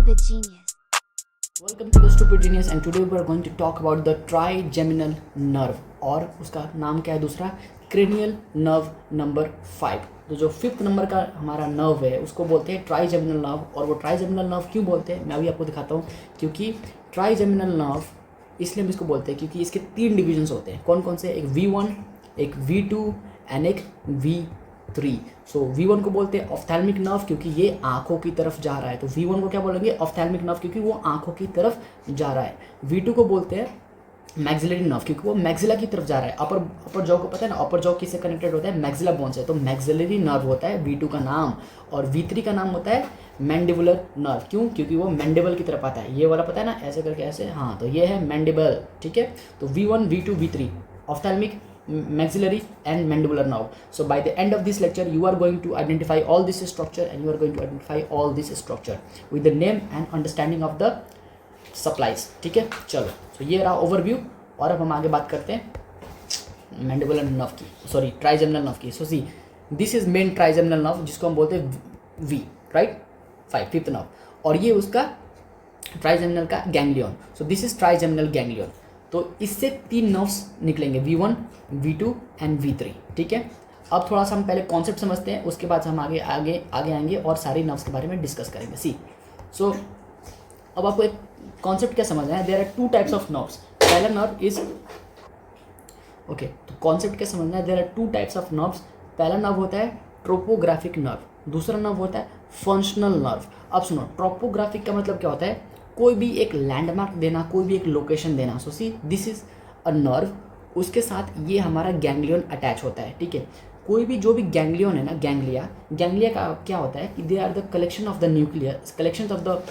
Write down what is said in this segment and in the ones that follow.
Stupid Genius. Welcome to the Stupid Genius and today we are going to talk about the trigeminal nerve और उसका नाम क्या है दूसरा क्रेनियल नर्व नंबर 5। तो जो 5th नंबर का हमारा नर्व है उसको बोलते हैं ट्राइजेमिनल नर्व। और वो ट्राइजेमिनल नर्व क्यों बोलते हैं मैं अभी आपको दिखाता हूँ। क्योंकि ट्राइजेमिनल नर्व इसलिए हम इसको बोलते हैं क्योंकि इसके 3 डिविजन्स होते हैं। कौन कौन से? एक V1, एक V2 एंड एक V3। सो V1 को बोलते हैं ऑफ्थैल्मिक नर्व क्योंकि ये आंखों की तरफ जा रहा है। तो V1 को क्या बोलेंगे? ऑफ्थैल्मिक नर्व क्योंकि वो आंखों की तरफ जा रहा है। V2 को बोलते हैं मैक्सिलरी नर्व क्योंकि वो मैक्सिला की तरफ जा रहा है। अपर जॉ को पता है ना, अपर जॉ किससे कनेक्टेड होता है? मैक्सिला बोन से। तो मैक्सिलरी नर्व होता है V2 का नाम। और V3 का नाम होता है मैंडिबुलर नर्व। क्यों? क्योंकि वो मैंडिबल की तरफ आता है। ये वाला पता है ना, ऐसे करके ऐसे, हाँ तो ये है मैंडिबल। ठीक है, तो V1, V2, V3 ऑफ्थैल्मिक, maxillary and mandibular nerve. So by the end of this lecture you are going to identify all this structure and you are going to identify all this structure with the name and understanding of the supplies. ठीक है, चलो तो ये रहा overview. और अब हम आगे बात करते हैं मैंडिबुलर नर्व की, सॉरी ट्राइजेमिनल नर्व की। So see this is main trigeminal nerve जिसको हम बोलते हैं V, राइट, 5th नर्व। और ये उसका ट्राइजेमिनल का ganglion. So this is trigeminal ganglion. तो इससे 3 नर्व्स निकलेंगे V1, V2 एंड V3। ठीक है, अब थोड़ा सा हम पहले कॉन्सेप्ट समझते हैं, उसके बाद हम आगे आएंगे और सारी नर्व्स के बारे में डिस्कस करेंगे। सी सो अब आपको एक कॉन्सेप्ट क्या समझना है? There are 2 types of nerves. पहला नर्व इज ओके, तो कॉन्सेप्ट क्या समझना है? There are 2 types of nerves. पहला नर्व होता है ट्रोपोग्राफिक नर्व, दूसरा नर्व होता है फंक्शनल नर्व। अब सुनो, ट्रोपोग्राफिक का मतलब क्या होता है? कोई भी एक लैंडमार्क देना, कोई भी एक लोकेशन देना। So see this is a nerve, उसके साथ ये हमारा गैंग्लियन अटैच होता है। ठीक है, कोई भी जो भी गैंग्लियन है ना, गैंग्लिया का क्या होता है कि they are the collection of the collection of the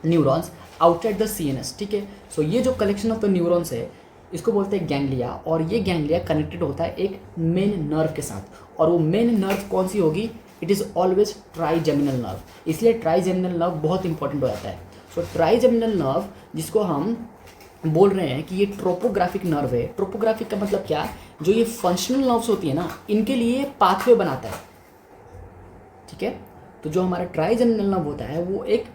neurons outside the CNS। ठीक है, सो ये जो कलेक्शन ऑफ द न्यूरॉन्स है इसको बोलते हैं गैंग्लिया। और ये गैंग्लिया कनेक्टेड होता है एक मेन नर्व के साथ। और वो मेन नर्व कौन सी होगी? It is always trigeminal nerve. इसलिए ट्राइजेमिनल नर्व बहुत इंपॉर्टेंट हो जाता है। सो ट्राइजेमिनल नर्व जिसको हम बोल रहे हैं कि ये ट्रोपोग्राफिक नर्व है। ट्रोपोग्राफिक का मतलब क्या? जो ये फंक्शनल नर्व्स होती है ना, इनके लिए पाथवे बनाता है। ठीक है, तो जो हमारा ट्राइजेमिनल नर्व होता है वो एक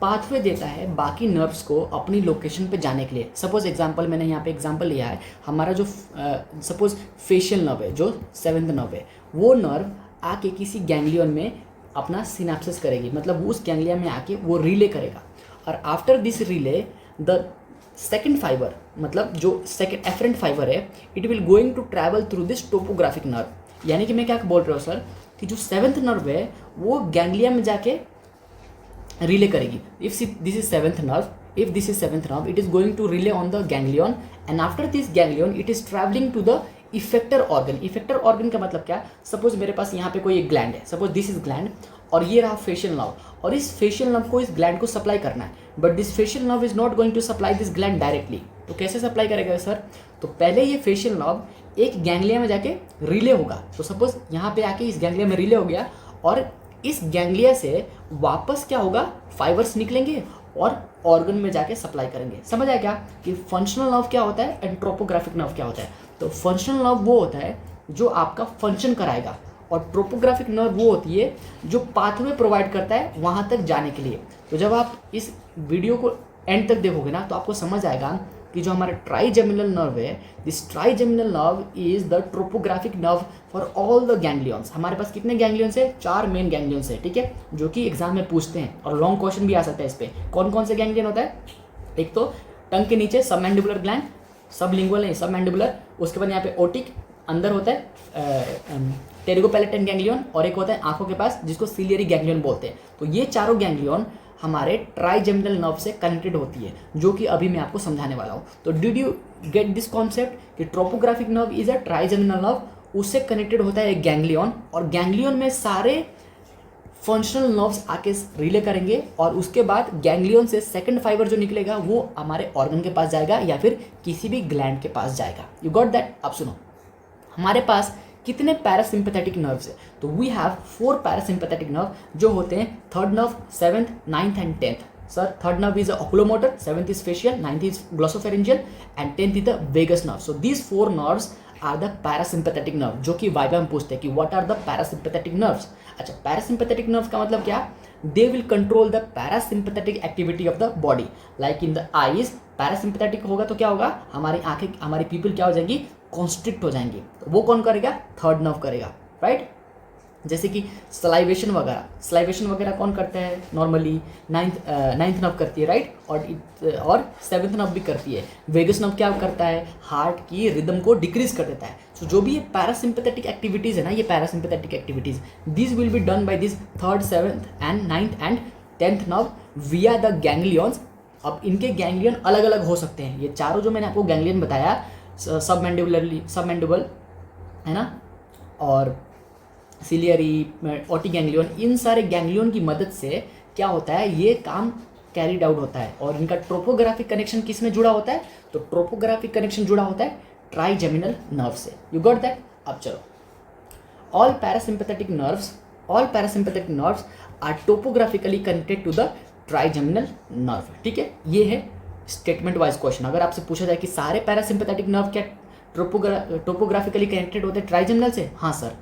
पाथवे देता है बाकी नर्व्स को अपनी लोकेशन पे जाने के लिए। सपोज एग्जांपल, मैंने यहाँ पे एग्जांपल लिया है, हमारा जो सपोज फेशियल नर्व है, जो 7th नर्व है, वो नर्व आके किसी गैंग्लियन में अपना सिनेप्सिस करेगी, मतलब वो उस गैंग्लिया में आके वो रिले करेगा। और after this relay the second fibre, मतलब जो सेकेंड एफरेंट फाइबर है, it will going to travel through this topographic nerve. यानी कि मैं क्या बोल रहा हूँ सर, कि जो 7th नर्व है वो गैंग्लिया में जाके रिले करेगी। If this is 7th nerve, if this is 7th nerve, it is going to relay on the ganglion and after this ganglion it is traveling to the effector organ। effector organ का मतलब क्या? Suppose मेरे पास यहाँ पे कोई एक gland है, suppose this is gland, और ये रहा फेशियल नर्व, और इस फेशियल नर्व को इस ग्लैंड को सप्लाई करना है। But this facial nerve is not going to supply this gland directly. तो कैसे सप्लाई करेगा सर? तो पहले ये फेशियल नर्व एक गैंग्लिया में जाके रिले होगा। तो सपोज यहाँ पे आके इस गैंग्लिया में रिले हो गया, और इस गैंग्लिया से वापस क्या होगा? फाइबर्स निकलेंगे और ऑर्गन में जाके सप्लाई करेंगे। समझ आया क्या कि फंक्शनल नर्व क्या होता है एंड ट्रोपोग्राफिक नर्व क्या होता है? तो फंक्शनल नर्व वो होता है जो आपका फंक्शन कराएगा, और ट्रोपोग्राफिक नर्व वो होती है जो पाथवे प्रोवाइड करता है वहाँ तक जाने के लिए। तो जब आप इस वीडियो को एंड तक देखोगे ना, तो आपको समझ आएगा कि जो हमारा ट्राइजेमिनल नर्व है, this trigeminal nerve is the tropographic nerve for all the ganglions. हमारे पास कितने गैंग्लियंस है? 4 मेन गैंग्लियंस है। ठीक है, जो कि एग्जाम में पूछते हैं और लॉन्ग क्वेश्चन भी आ सकता है इस पे। कौन कौन से गैंग्लियन होता है? एक तो टंग के नीचे सबमैंडिबुलर ग्लैंड, सबलिंगुअल नहीं सबमैंडिबुलर, उसके बाद यहाँ पे ओटिक अंदर होता है टेरिगोपैलेटन गैंग्लियन, और एक होता है आंखों के पास जिसको सिलियरी गैंग्लियन बोलते हैं। तो ये चारों गैंग्लियन हमारे ट्राइजेमिनल नर्व से कनेक्टेड होती है, जो कि अभी मैं आपको समझाने वाला हूँ। तो did you get this concept कि tropographic nerve is a trigeminal nerve, उससे कनेक्टेड होता है एक गैंग्लियन, और गैंग्लियन में सारे फंक्शनल नर्व्स आके रिले करेंगे, और उसके बाद गैंग्लियन से सेकंड फाइबर जो निकलेगा वो हमारे ऑर्गन के पास जाएगा या फिर किसी भी ग्लैंड के पास जाएगा। You got that? अब सुनो, हमारे पास कितने पैरासिम्पैथेटिक नर्व्स है? तो वी हैव 4 पैरासिम्पैथेटिक नर्व जो होते हैं 3rd nerve, 7th, 9th and 10th। Sir 3rd nerve is oculomotor, 7th is facial, 9th is glossopharyngeal and 10th is the vagus nerve। So these 4 nerves are the parasympathetic nerve, जो कि viva में पूछते हैं कि what are the parasympathetic nerves। अच्छा, parasympathetic nerve का मतलब क्या? They will control the parasympathetic activity of the body. Like in the eyes parasympathetic होगा तो क्या होगा, हमारी आंखें, हमारी पीपल क्या हो जाएंगी, कॉन्स्ट्रिक्ट हो जाएंगी। तो वो कौन करेगा, थर्ड नर्व करेगा, राइट। जैसे कि सलाइवेशन वगैरह कौन करता है नॉर्मली, नाइन्थ नर्व करती है, राइट। और सेवन्थ नर्व भी करती है। वेगस नर्व क्या करता है, हार्ट की रिदम को डिक्रीज कर देता है। सो जो भी ये पैरासिम्पैथेटिक एक्टिविटीज़ है ना, ये parasympathetic activities this will be done by this third, seventh and ninth and 10th nerve विया द गैंग्लियंस। अब इनके गैंग्लियन अलग अलग हो सकते हैं। ये चारों जो मैंने आपको गैंग्लियन बताया, सबमैंडिबुलर है ना, और सिलियरी, ऑटी गैंग्लियन, इन सारे गैंग्लियन की मदद से क्या होता है, ये काम कैरीड आउट होता है। और इनका ट्रोपोग्राफिक कनेक्शन किस में जुड़ा होता है, तो ट्रोपोग्राफिक कनेक्शन जुड़ा होता है ट्राइजेमिनल नर्व से। You got that. अब चलो, all parasympathetic nerves are topographically connected to the trigeminal nerve. ठीक है, ये है स्टेटमेंट वाइज क्वेश्चन। अगर आपसे पूछा जाए कि सारे पैरासिम्पैथेटिक नर्व क्या टोपोग्राफिकली कनेक्टेड होते हैं ट्राइजेमिनल से, हाँ सर,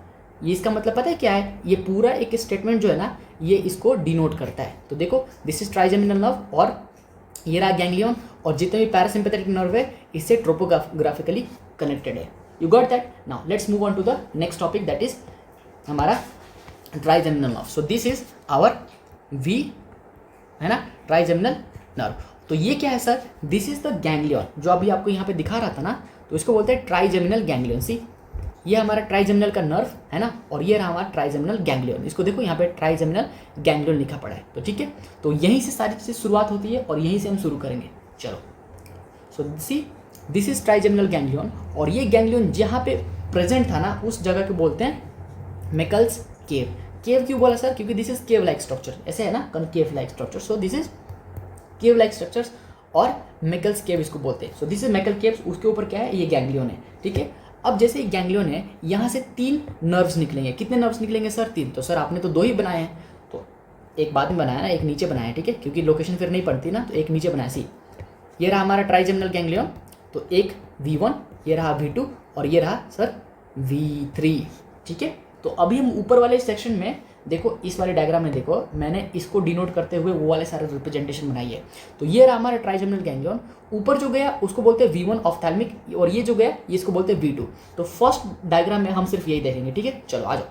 ये इसका मतलब पता है क्या है, ये पूरा एक स्टेटमेंट जो है ना, ये इसको डिनोट करता है। तो देखो, दिस इज ट्राइजेमिनल नर्व और ये रहा गैंग्लियन, और जितने भी पैरासिम्पैथेटिक नर्व है इससे ट्रोपोग्राफिकली कनेक्टेड है। You got that. Now let's move on to the next topic, that is हमारा trigeminal nerve. So this is our V, है ना, ट्राइजेमिनल नर्व। तो ये क्या है sir, this is the ganglion, जो अभी आपको यहाँ पे दिखा रहा था ना, तो इसको बोलते हैं ट्राइजेमिनल गैंग्लियन। सी, ये हमारा ट्राइजेमिनल का नर्व है ना, और ये रहा हमारा ट्राइजेमिनल गैंग्लियन। इसको देखो यहाँ पे ट्राइजेमिनल गैंग्लियन लिखा पड़ा है। तो ठीक है, तो यहीं से सारी चीज़ें शुरुआत होती है और यहीं से हम शुरू करेंगे। चलो, सो see, this is trigeminal ganglion, और ये गैंग्लियन जहाँ पे प्रेजेंट था ना, उस जगह को बोलते हैं मेकल्स केव। केव क्यों बोला सर, क्योंकि this is cave like structure, ऐसे है ना, concave like structure. So this is cave like structures और मेकल्स केव इसको बोलते हैं। सो दिस इज मेकल केव्स, उसके ऊपर क्या है, ये गैंग्लियन है। ठीक है, अब जैसे गैंग्लियन है, यहाँ से 3 नर्व्स निकलेंगे। कितने नर्व्स निकलेंगे सर, 3। तो सर आपने तो 2 ही बनाए हैं, तो एक बाद में बनाया ना, एक नीचे बनाया है। ठीक है, क्योंकि लोकेशन फिर नहीं पड़ती ना, तो एक नीचे बनाया। सी, ये रहा हमारा ट्राइजेमिनल गैंग्लियन, तो एक V1, ये रहा V2 और ये रहा सर V3। ठीक है, तो अभी हम ऊपर वाले सेक्शन में देखो, इस वाले डायग्राम में देखो, मैंने इसको डिनोट करते हुए वो वाले सारे रिप्रेजेंटेशन बनाई है। तो ये रहा हमारा ट्राइजेमिनल गैंग्लियन, ऊपर जो गया उसको बोलते हैं V1 ऑफ्थैल्मिक, और ये जो गया ये इसको बोलते हैं V2। तो फर्स्ट डायग्राम में हम सिर्फ यही देखेंगे। ठीक है, चलो आ जाओ।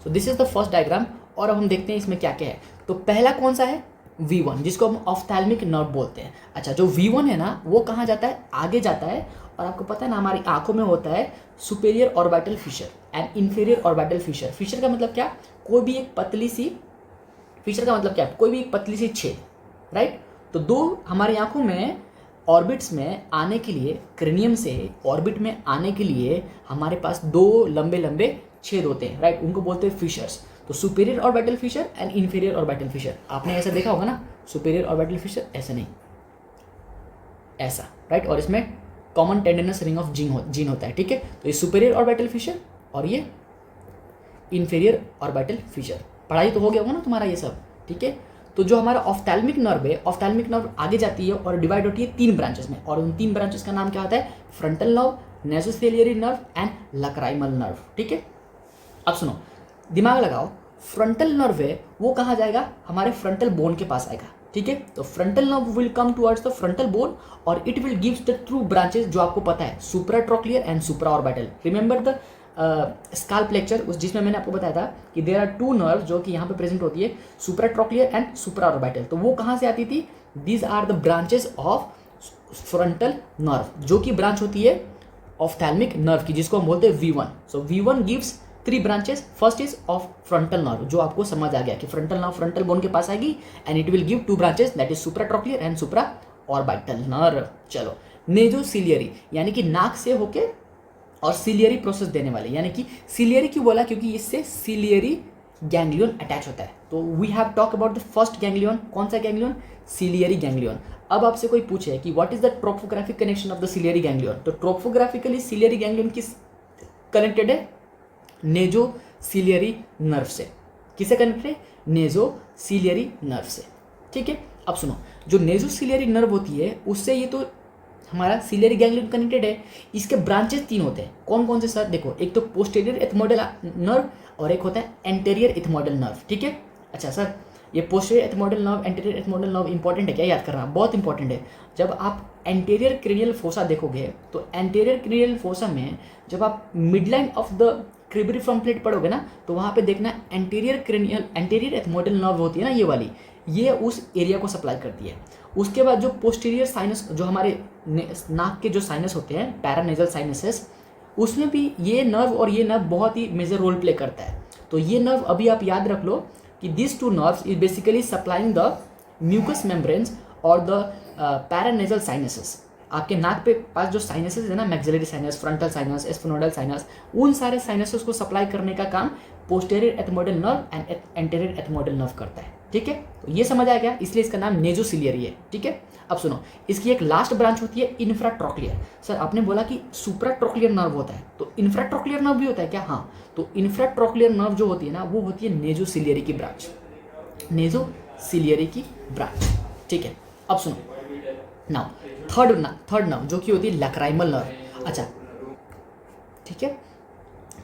सो this is the first diagram, और अब हम देखते हैं इसमें क्या क्या है। तो पहला कौन सा है, V1, जिसको हम ऑफ्थैल्मिक नर्व बोलते हैं। अच्छा, जो V1 है ना, वो कहाँ जाता है, आगे जाता है, और आपको पता है ना, हमारी आंखों में होता है superior orbital fissure and inferior orbital fissure. Fissure का मतलब क्या, कोई भी एक पतली सी, फिशर का मतलब क्या, कोई भी एक पतली सी छेद, राइट। तो 2 हमारी आंखों में ऑर्बिट्स में आने के लिए, क्रेनियम से ऑर्बिट में आने के लिए हमारे पास 2 लंबे लंबे छेद होते हैं, राइट, उनको बोलते हैं फिशर्स। तो superior orbital fissure and inferior orbital Fisher, आपने ऐसा देखा होगा ना, सुपेरियर ऑर्बिटल फिशर, ऐसे नहीं, ऐसा, राइट, और इसमें कॉमन टेंडनस रिंग ऑफ जीन होता है। ठीक है, तो ये सुपेरियर ऑर्बिटल फिशर और ये इंफीरियर ऑर्बिटल फिशर। पढ़ाई तो हो गया होगा ना तुम्हारा ये सब। ठीक है, तो जो हमारा ऑफ्थैल्मिक नर्व है, ऑफ्थैल्मिक नर्व आगे जाती है और डिवाइड होती है 3 ब्रांचेस में, और उन 3 ब्रांचेस का नाम क्या होता है, frontal nerve, nasociliary nerve and lacrimal nerve. ठीक है, अब सुनो, दिमाग लगाओ, फ्रंटल नर्व है वो कहाँ जाएगा, हमारे फ्रंटल बोन के पास आएगा। ठीक है, तो frontal nerve will come towards the frontal bone, और it will gives the 2 branches जो आपको पता है, supratrochlear and supraorbital. Remember the scalp lecture, उस जिसमें मैंने आपको बताया था कि देयर आर 2 नर्व जो कि यहाँ पे प्रेजेंट होती है, सुप्राट्रोक्लियर एंड सुप्राऑर्बिटल। तो वो कहाँ से आती थी, these are the branches of frontal nerve, जो कि ब्रांच होती है ऑफ्थैल्मिक नर्व की, जिसको हम बोलते हैं V1। So V1 gives 3 branches. First is of frontal nerve, जो आपको समझ आ गया कि फ्रंटल नर्व फ्रंटल बोन के पास आएगी, and it will give 2 branches, that is supratrochlear and supraorbital nerve. चलो, नेजोसिलियरी, यानी कि नाक से होके और सिलियरी प्रोसेस देने वाले, यानी कि सिलियरी क्यों बोला, क्योंकि इससे सिलियरी गैंग्लियन अटैच होता है। तो we have talk about the first ganglion, कौन सा गैंग्लियन, सिलियरी गैंग्लियन। अब आपसे कोई पूछे कि what is the tropographic connection of the ciliary ganglion, तो ट्रोपोग्राफिकली सिलियरी गैंग्लियन किस कनेक्टेड है, नेजोसिलियरी नर्व से। किसे कनेक्टेड है, नेजोसिलियरी नर्व से। ठीक है, अब सुनो, जो नेजोसिलियरी नर्व होती है उससे ये तो हमारा सिलियरी गैंग्लियन कनेक्टेड है। इसके ब्रांचेस 3 होते हैं, कौन कौन से सर, देखो, एक तो पोस्टीरियर एथमोइडल नर्व और एक होता है एंटेरियर एथमोइडल नर्व। ठीक है, अच्छा सर, ये posterior ethmoidal nerve, anterior ethmoidal nerve important है क्या याद करना? बहुत इंपॉर्टेंट है। जब आप एंटीरियर क्रेनियल फोसा देखोगे तो एंटीरियर क्रेनियल फोसा में जब आप midline of the cribriform plate पढ़ोगे ना, तो वहाँ पे देखना एंटीरियर एथमोइडल नर्व होती है ना, ये वाली, ये उस एरिया को सप्लाई करती है। उसके बाद जो पोस्टीरियर साइनस, जो हमारे नाक के जो साइनस होते हैं, पैरानेजल साइनसेस, उसमें भी ये नर्व और ये नर्व बहुत ही मेजर रोल प्ले करता है। तो ये नर्व अभी आप याद रख लो कि this two nerves is basically supplying the mucous membranes और द पैरानेजल साइनसेस। आपके नाक पे पास जो साइनसेस है ना, maxillary sinus, frontal sinus, sphenoidal sinus, उन सारे साइनसेस को सप्लाई करने का काम posterior ethmoidal nerve and anterior ethmoidal nerve करता है। ठीक है, तो ये समझ आ गया, इसलिए इसका नाम नेजोसिलियरी है। ठीक है, अब सुनो, इसकी एक लास्ट ब्रांच होती है इंफ्राट्रोक्लियर। सर आपने बोला कि सुप्राट्रोक्लियर नर्व होता है, तो इंफ्राट्रोक्लियर नर्व भी होता है क्या? हाँ, तो इंफ्राट्रोक्लियर नर्व जो होती है ना, वो होती है नेजोसिलियरी की ब्रांच, नेजोसिलियरी की ब्रांच। ठीक है, अब सुनो नाउ थर्ड नर्व जो कि होती है लक्राइमल नर्व। अच्छा ठीक है,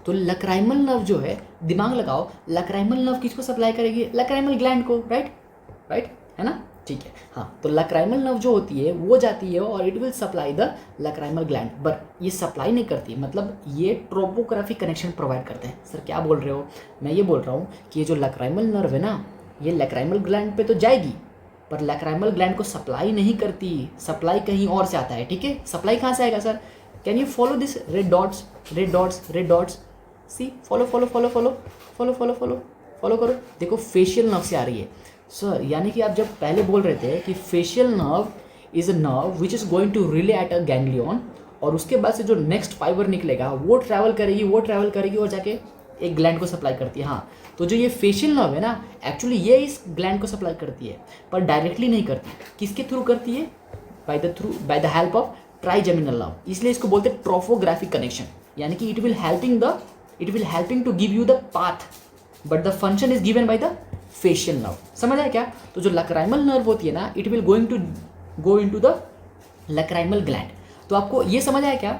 तो लक्राइमल नर्व जो है, दिमाग लगाओ, लक्राइमल नर्व किसको सप्लाई करेगी? लक्राइमल ग्लैंड को, राइट है ना? ठीक है, हाँ, तो लक्राइमल नर्व जो होती है वो जाती है और it will supply the lacrimal gland, but ये सप्लाई नहीं करती, मतलब ये ट्रोपोग्राफिक कनेक्शन प्रोवाइड करते हैं। सर क्या बोल रहे हो? मैं ये बोल रहा हूँ कि ये जो लक्राइमल नर्व है ना, ये लक्राइमल ग्लैंड पे तो जाएगी, पर लक्राइमल ग्लैंड को सप्लाई नहीं करती, सप्लाई कहीं और से आता है। ठीक है, सप्लाई कहाँ से आएगा sir? Can you follow this red dots, red dots, red dots? See, follow follow follow follow follow follow follow follow करो, देखो फेशियल नर्व से आ रही है सर। यानी कि आप जब पहले बोल रहे थे कि facial nerve is a nerve which is going to relay at a ganglion, और उसके बाद से जो नेक्स्ट फाइबर निकलेगा वो ट्रैवल करेगी और जाके एक ग्लैंड को सप्लाई करती है। हाँ, तो जो ये फेशियल नर्व है ना, एक्चुअली ये इस ग्लैंड को सप्लाई करती है, पर डायरेक्टली नहीं करती। किसके थ्रू करती है? By the help of trigeminal nerve, इसलिए इसको बोलते हैं ट्रोफोग्राफिक कनेक्शन। यानी कि it will helping to give you the path, but the function is given by the facial nerve. समझ आया क्या? तो जो लक्राइमल नर्व होती है ना, it will going to go into the lacrimal gland. तो आपको ये समझ आया क्या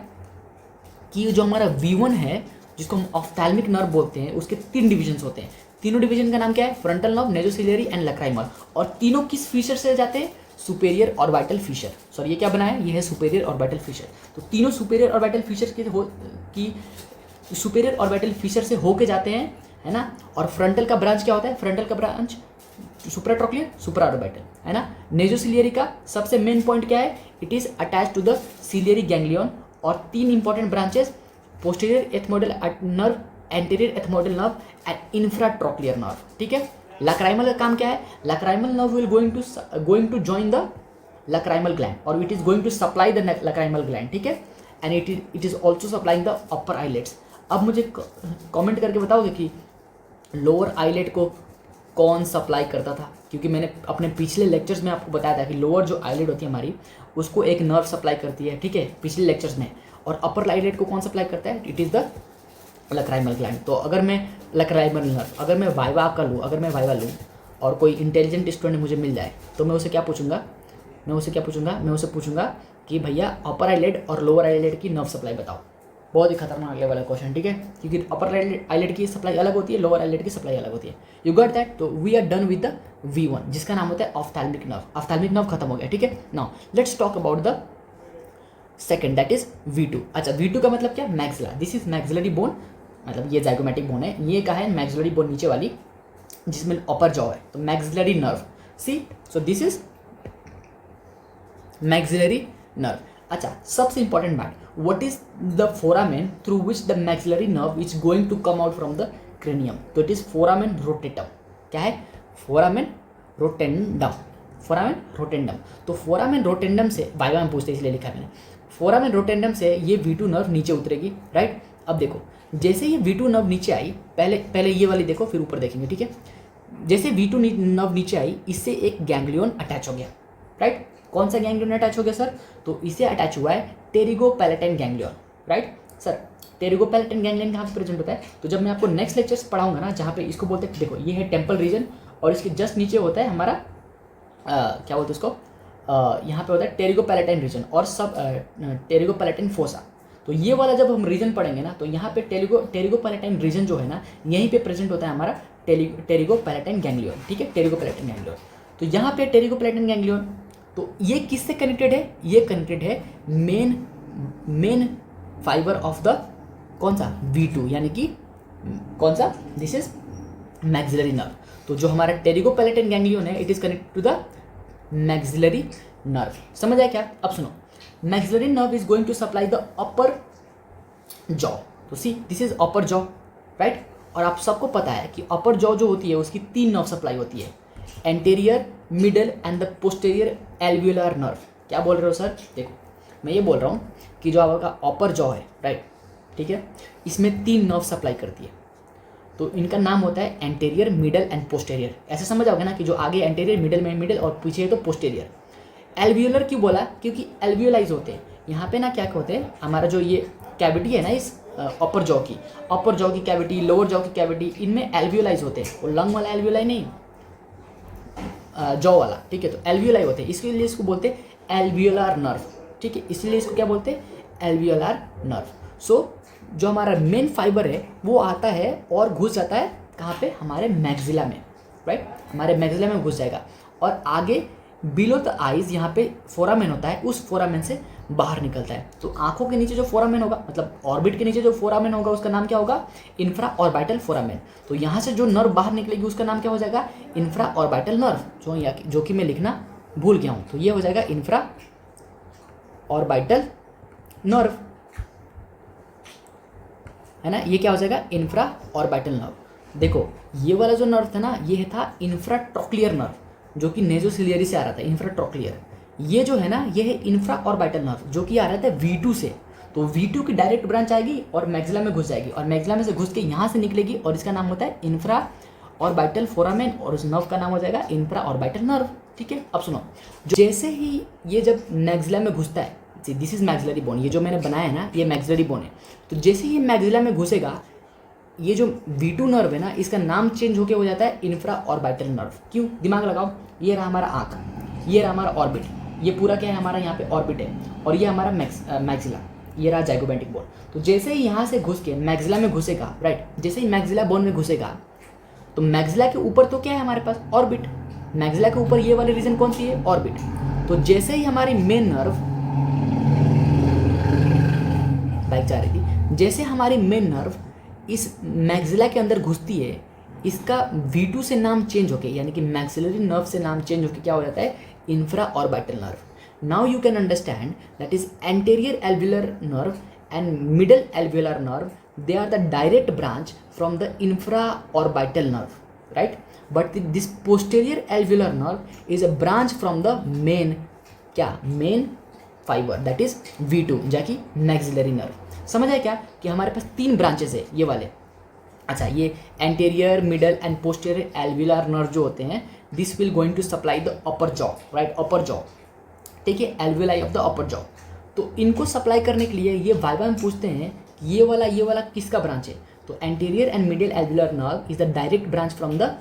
कि जो हमारा V1 है, जिसको हम ऑफ्थैल्मिक नर्व बोलते हैं, उसके 3 डिविजन्स होते हैं। तीनों डिवीजन का नाम क्या है? Frontal nerve, nasociliary and lacrimal. और तीनों किस फीचर से जाते हैं? Superior orbital feature. सॉरी, ये क्या बना है? ये है सुपेरियर ऑर्बिटल फीचर। तो तीनों superior orbital feature superior orbital feature से होके जाते हैं, है ना? और फ्रंटल का ब्रांच क्या होता है? फ्रंटल का ब्रांच सुप्राट्रोक्लियर, सुप्रा ऑर्बिटल, है ना? नेजोसिलियरी का सबसे मेन पॉइंट क्या है? It is attach to the ciliary ganglion. और 3 important branches, posterior ethmoidal nerve, anterior ethmoidal nerve and infratrochlear nerve. ठीक है, लक्राइमल का काम क्या है? Lacrimal nerve will going to join the lacrimal gland, और it is going to supply the lacrimal gland. ठीक है, and it is also supplying the upper eyelets. अब मुझे कमेंट करके बताओगे कि लोअर आईलेट को कौन सप्लाई करता था? क्योंकि मैंने अपने पिछले लेक्चर्स में आपको बताया था कि लोअर जो आईलेट होती है हमारी, उसको एक नर्व सप्लाई करती है। ठीक है, पिछले लेक्चर्स में। और अपर आईलेट को कौन सप्लाई करता है? It is the lacrimal gland. तो अगर मैं लक्राइमल नर्व, अगर मैं वाइवा लूँ और कोई इंटेलिजेंट स्टूडेंट मुझे मिल जाए, तो मैं उसे क्या पूछूंगा? मैं उसे पूछूंगा कि भैया अपर आईलेट और लोअर आईलेट की नर्व सप्लाई बताओ। बहुत ही खतरनाक लेवल का क्वेश्चन। ठीक है, क्योंकि अपर आईलेट की सप्लाई अलग होती है, लोअर आईलेट की सप्लाई अलग होती है। You got that? तो we are done with the V1, जिसका नाम होता है ऑफ्थैल्मिक नर्व। ऑफ्थैल्मिक नर्व खत्म हो गया। ठीक है, now let's talk about the second, that is V2। अच्छा, V2 का मतलब क्या? Maxilla. This is maxillary bone, मतलब ये जाइगोमेटिक बोन है। ये कहा है मैक्सिलरी बोन नीचे वाली, जिसमें अपर जॉ है, तो maxillary nerve. See, so this is maxillary nerve. अच्छा, सबसे इंपॉर्टेंट बात, what is the foramen through which the maxillary nerve is going to come out from the cranium? तो इट इज फोरामेन रोटेटम। क्या है? Foramen rotundum. Foramen rotundum. तो foramen रोटेंडम से viva में पूछते, इसलिए लिखा मैंने। फोरामेन रोटेंडम से ये V2 नर्व नीचे उतरेगी, राइट? अब देखो, जैसे ये V2 नर्व नीचे आई, पहले ये वाली देखो, फिर ऊपर देखेंगे। ठीक है, जैसे V2 नर्व नीचे आई, इससे एक गैंग्लियन अटैच हो गया, राइट? कौन सा गैंग्लियन अटैच हो गया सर? तो इसे अटैच हुआ है टेरिगोपैलेटाइन गैंग्लियन, राइट सर? टेरिगोपैलेटाइन गैंग्लियन कहाँ पे प्रेजेंट होता है? तो जब मैं आपको नेक्स्ट लेक्चर्स पढ़ाऊंगा ना, जहाँ पे इसको बोलते हैं, देखो ये है टेम्पल रीजन, और इसके जस्ट नीचे होता है हमारा क्या बोलते हैं उसको, यहाँ पे होता है टेरिगोपैलेटाइन रीजन और सब टेरिगोपैलेटाइन फोसा। तो ये वाला जब हम रीजन पढ़ेंगे ना, तो यहाँ पे टेरिगोपैलेटाइन रीजन जो है ना, यहीं पे प्रेजेंट होता है हमारा टेरिगोपैलेटन गैंग्लियन, ठीक है, टेरिगोपैलेटन गैंग्लियन। तो यहाँ पे टेरिगोपैलेटन गैंग्लियन, तो ये किससे कनेक्टेड है? ये कनेक्टेड है मेन फाइबर ऑफ द कौन सा V2, यानी कि कौन सा, दिस इज मैक्सिलरी नर्व। तो जो हमारा टेरिगोपैलेटन गैंग्लियन है it is connected to the maxillary nerve. समझ आया क्या? अब सुनो, maxillary nerve is going to supply the upper jaw. तो see this is upper jaw, right. और आप सबको पता है कि अपर जॉ जो होती है उसकी 3 नर्व सप्लाई होती है, anterior, middle and the posterior alveolar nerve. क्या बोल रहे हो सर? देखो मैं ये बोल रहा हूँ कि जो आपका अपर जॉ है, राइट, ठीक है, इसमें 3 नर्व सप्लाई करती है। तो इनका नाम होता है एंटेरियर, मिडल एंड पोस्टेरियर। ऐसे समझ आओगे ना कि जो आगे एंटेरियर, मिडल में मिडल और पीछे है तो पोस्टेरियर। एल्वियोलर क्यों बोला? क्योंकि एल्वियोलाइज होते हैं यहाँ पे ना, क्या होते हैं, हमारा जो ये कैविटी है ना इस अपर जॉ की कैविटी, लोअर जॉ की कैविटी, इनमें एल्वियोलाइज होते हैं। वो लंग वाला एल्वियोलाई नहीं, जॉ वाला, ठीक है। तो एल्वियोलाई होते हैं, इसके लिए इसको बोलते हैं एल्वियोलर नर्व, ठीक है, इसलिए इसको क्या बोलते हैं? Alveolar nerve. सो जो हमारा मेन फाइबर है वो आता है और घुस जाता है कहाँ पे? हमारे मैक्सिला में, राइट, हमारे मैक्सिला में घुस जाएगा और आगे बिलो द आइज यहाँ पे फोरामेन होता है, उस फोरामेन से बाहर निकलता है। तो आंखों के नीचे जो फोरामेन होगा, मतलब ऑर्बिट के नीचे जो फोरामेन होगा उसका नाम क्या होगा? Infra orbital foramen. तो यहाँ से जो नर्व बाहर निकलेगी उसका नाम क्या हो जाएगा? इंफ्रा ऑर्बिटल नर्व, जो कि मैं लिखना भूल गया हूँ। तो ये हो जाएगा इंफ्रा ऑर्बिटल नर्व, है ना। ये क्या हो जाएगा? Infra orbital nerve. देखो ये वाला जो नर्व था ना, ये था इंफ्राट्रोक्लियर नर्व, जो कि नेजोसिलियरी से आ रहा था, इंफ्राट्रोक्लियर। ये जो है ना, ये है इंफ्रा ऑर्बिटल नर्व, जो कि आ रहा था V2 से। तो V2 की डायरेक्ट ब्रांच आएगी और मैक्सिला में घुस जाएगी, और मैक्सिला में से घुस के यहाँ से निकलेगी, और इसका नाम होता है इंफ्रा ऑर्बिटल फोरामेन, और उस नर्व का नाम हो जाएगा इंफ्रा ऑर्बिटल नर्व, ठीक है। अब सुनो, जैसे ही ये जब मैक्सिला में घुसता है, दिस इज मैक्सिलरी बोन, ये जो मैंने बनाया है ना ये मैक्सिलरी बोन है। तो जैसे ही मैक्सिला में घुसेगा, ये जो V2 नर्व है ना, इसका नाम चेंज होके हो जाता है इंफ्रा ऑर्बिटल नर्व। क्यों? दिमाग लगाओ, ये रहा हमारा आँख, ये रहा हमारा ऑर्बिट, ये पूरा क्या है हमारा यहाँ पे ऑर्बिट है, और ये हमारा मैक्सिला, ये रहा जाइगोमेटिक बोन। तो जैसे ही यहाँ से घुस के मैक्सिला में घुसेगा, राइट, जैसे ही मैक्सिला बोन में घुसेगा, तो मैक्सिला के ऊपर तो क्या है हमारे पास? ऑर्बिट। मैक्सिला के ऊपर ये वाली रीजन कौन सी है? ऑर्बिट। तो जैसे ही हमारी मेन नर्व बाइक जा रही थी, जैसे हमारी मेन नर्व इस मैक्सिला के अंदर घुसती है, इसका V2 से नाम चेंज होके, यानी कि मैक्सिलरी नर्व से नाम चेंज होके क्या हो जाता है? Infra orbital nerve. Now you can understand that is anterior alveolar nerve and middle alveolar nerve, they are the direct branch from the infraorbital nerve, right? But this posterior alveolar nerve is a branch from the main fiber, that is V2, जाकि maxillary nerve। समझ आया क्या कि हमारे पास 3 branches है ये वाले। अच्छा, ये anterior, middle and posterior alveolar nerve जो होते हैं, this will going to supply the upper jaw, right, upper jaw, ठीक है, alveoli of the upper jaw. तो इनको सप्लाई करने के लिए ये वाइवा में पूछते हैं ये वाला किसका ब्रांच है? तो anterior and medial alveolar nerve is the direct branch from the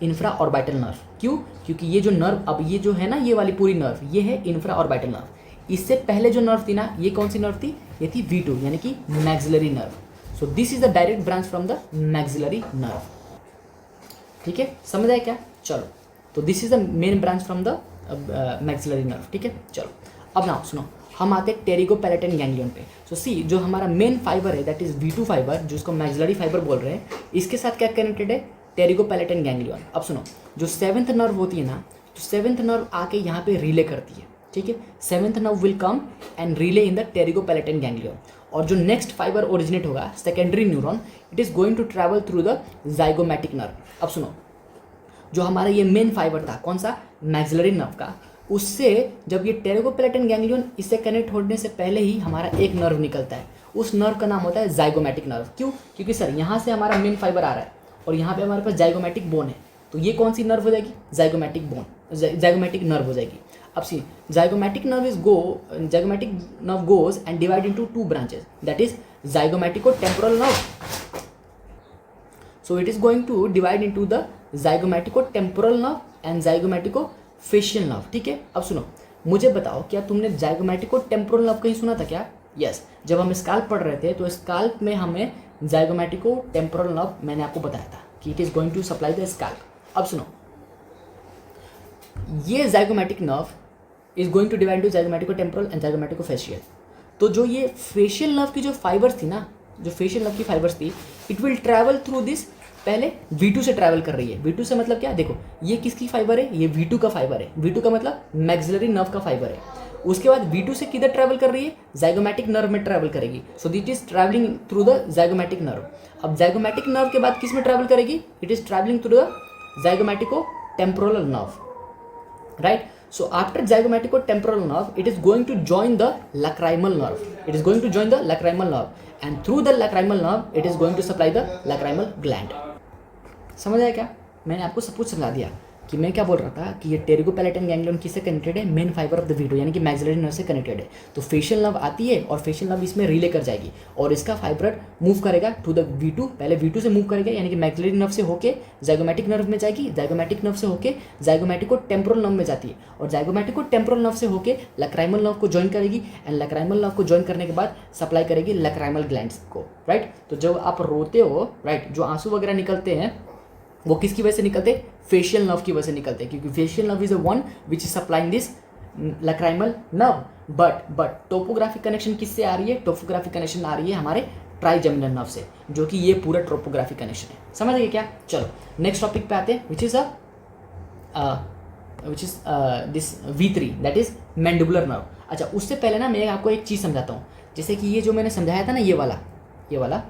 infra orbital nerve. क्यों? क्योंकि ये जो नर्व, अब ये जो है ना, ये वाली पूरी नर्व, ये है इंफ्रा ऑर्बिटल नर्व। इससे पहले जो नर्व थी ना, ये कौन सी नर्व थी? ये थी V2, यानी कि maxillary nerve. So this is the direct branch from the maxillary nerve. ठीक है, समझ आया क्या? चलो, तो this is the main branch from the maxillary nerve. ठीक है, चलो अब ना सुनो, हम आते हैं टेरिगोपैलेटन गैंग्लियन पे। सो सी, जो हमारा मेन फाइबर है दैट इज V2 फाइबर, जिसको मैक्सिलरी फाइबर बोल रहे हैं, इसके साथ क्या कनेक्टेड है? टेरिगोपैलेटन गैंग्लियन। अब सुनो, जो 7th नर्व होती है ना, तो 7th नर्व आके यहाँ पे रिले करती है। ठीक है, 7th nerve will come and relay in the pterygopalatine ganglion. और जो नेक्स्ट फाइबर ओरिजिनेट होगा, secondary neuron, it is going to travel through the zygomatic nerve. अब सुनो, जो हमारा ये मेन फाइबर था, कौन सा? मैक्सिलरी नर्व का, उससे जब ये टेरिगोपैलेटन गैंग्लियन इससे कनेक्ट होने से पहले ही हमारा एक नर्व निकलता है। उस नर्व का नाम होता है जाइगोमैटिक नर्व। क्यों? क्योंकि सर यहाँ से हमारा मेन फाइबर आ रहा है और यहाँ पे हमारे पास जाइगोमैटिक बोन है, तो ये कौन सी नर्व हो जाएगी? जाइगोमैटिक बोन, जाइगोमैटिक नर्व हो जाएगी। अब see, zygomatic nerve goes and divide into 2 branches, that is zygomatico temporal nerve. So it is going to divide into the zygomatico temporal nerve and zygomatico facial nerve. ठीक है, अब सुनो, मुझे बताओ, क्या तुमने जाइगोमैटिको टेम्पोरल नर्व कहीं सुना था क्या? यस, जब हम स्काल्प पढ़ रहे थे तो स्काल्प में हमें जाइगोमैटिको टेम्पोरल नर्व मैंने आपको बताया था। कि it is going to supply the scalp. अब सुनो, ये zygomatic nerve is going to divide to zygomatico temporal and zygomatico facial. तो जो ये फेशियल नर्व की जो फाइबर्स थी ना, जो फेशियल नर्व की फाइबर्स थी, it will travel through this, पहले V2 से ट्रैवल कर रही है। V2 से मतलब क्या, देखो ये किसकी फाइबर है, ये V2 का फाइबर है। V2 का मतलब मैक्सिलरी नर्व का फाइबर है। उसके बाद V2 से किधर ट्रैवल कर रही है, ज़ाइगोमैटिक नर्व में ट्रैवल करेगी। So this is travelling through the zygomatic nerve. अब ज़ाइगोमैटिक नर्व के बाद किस में ट्रैवल करेगी, it is travelling through the zygomatico temporal nerve, right. So after zygomatic-temporal nerve, it is going to join the lacrimal nerve. It is going to join the lacrimal nerve, and through the lacrimal nerve, it is going to supply the lacrimal gland. समझ आया क्या? मैंने आपको सब कुछ समझा दिया कि मैं क्या बोल रहा था कि ये टेरिगोपैलेटन गैंग्लियन किससे कनेक्टेड है, main fibre of the video यानी कि मैक्सिलरी नर्व से कनेक्टेड है। तो फेशियल नर्व आती है और फेशियल नर्व इसमें रिले कर जाएगी और इसका फाइबर मूव करेगा टू द V2, पहले V2 से मूव करेगा यानी कि मैक्सिलरी नर्व से होके ज़ाइगोमैटिक नर्व में जाएगी, ज़ाइगोमैटिक नर्व से होके ज़ाइगोमैटिको टेम्पोरल नर्व में जाती है और ज़ाइगोमैटिको टेम्पोरल नर्व से होके लैक्राइमल नर्व को ज्वाइन करेगी एंड लैक्राइमल नर्व को ज्वाइन करने के बाद सप्लाई करेगी लैक्राइमल ग्लैंड्स को, राइट। तो जब आप रोते हो, राइट, जो आंसू वगैरह निकलते हैं वो किसकी वजह से निकलते, फेशियल नर्व की वजह से निकलते हैं, क्योंकि facial nerve is a one which is supplying this lacrimal nerve. But topographic connection किससे आ रही है, टोपोग्राफिक कनेक्शन आ रही है हमारे ट्राइजेमिनल नर्व से, जो कि ये पूरा टोपोग्राफिक कनेक्शन है। समझ गए क्या? चलो नेक्स्ट टॉपिक पे आते हैं, which is this V3, that is mandibular nerve. अच्छा, उससे पहले ना मैं आपको एक चीज़ समझाता हूँ। जैसे कि ये जो मैंने समझाया था ना, ये वाला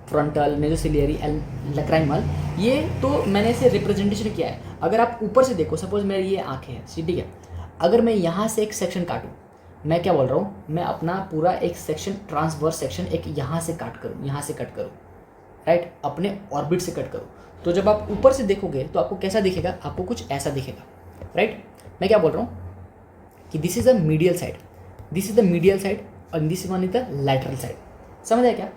फ्रंटल, नेज़ोसिलियरी एंड लैक्राइमल, ये तो मैंने इसे रिप्रेजेंटेशन किया है। अगर आप ऊपर से देखो, सपोज मेरी ये आँखें हैं, ठीक है, अगर मैं यहाँ से एक सेक्शन काटूँ, मैं क्या बोल रहा हूँ, मैं अपना पूरा एक सेक्शन, ट्रांसवर्स सेक्शन एक यहाँ से कट करूँ, राइट, अपने ऑर्बिट से कट करूँ, तो जब आप ऊपर से देखोगे तो आपको कैसा दिखेगा, आपको कुछ ऐसा दिखेगा, राइट। मैं क्या बोल रहा हूँ कि this is the medial side, this is the medial side और this one is the lateral side. समझ आया क्या?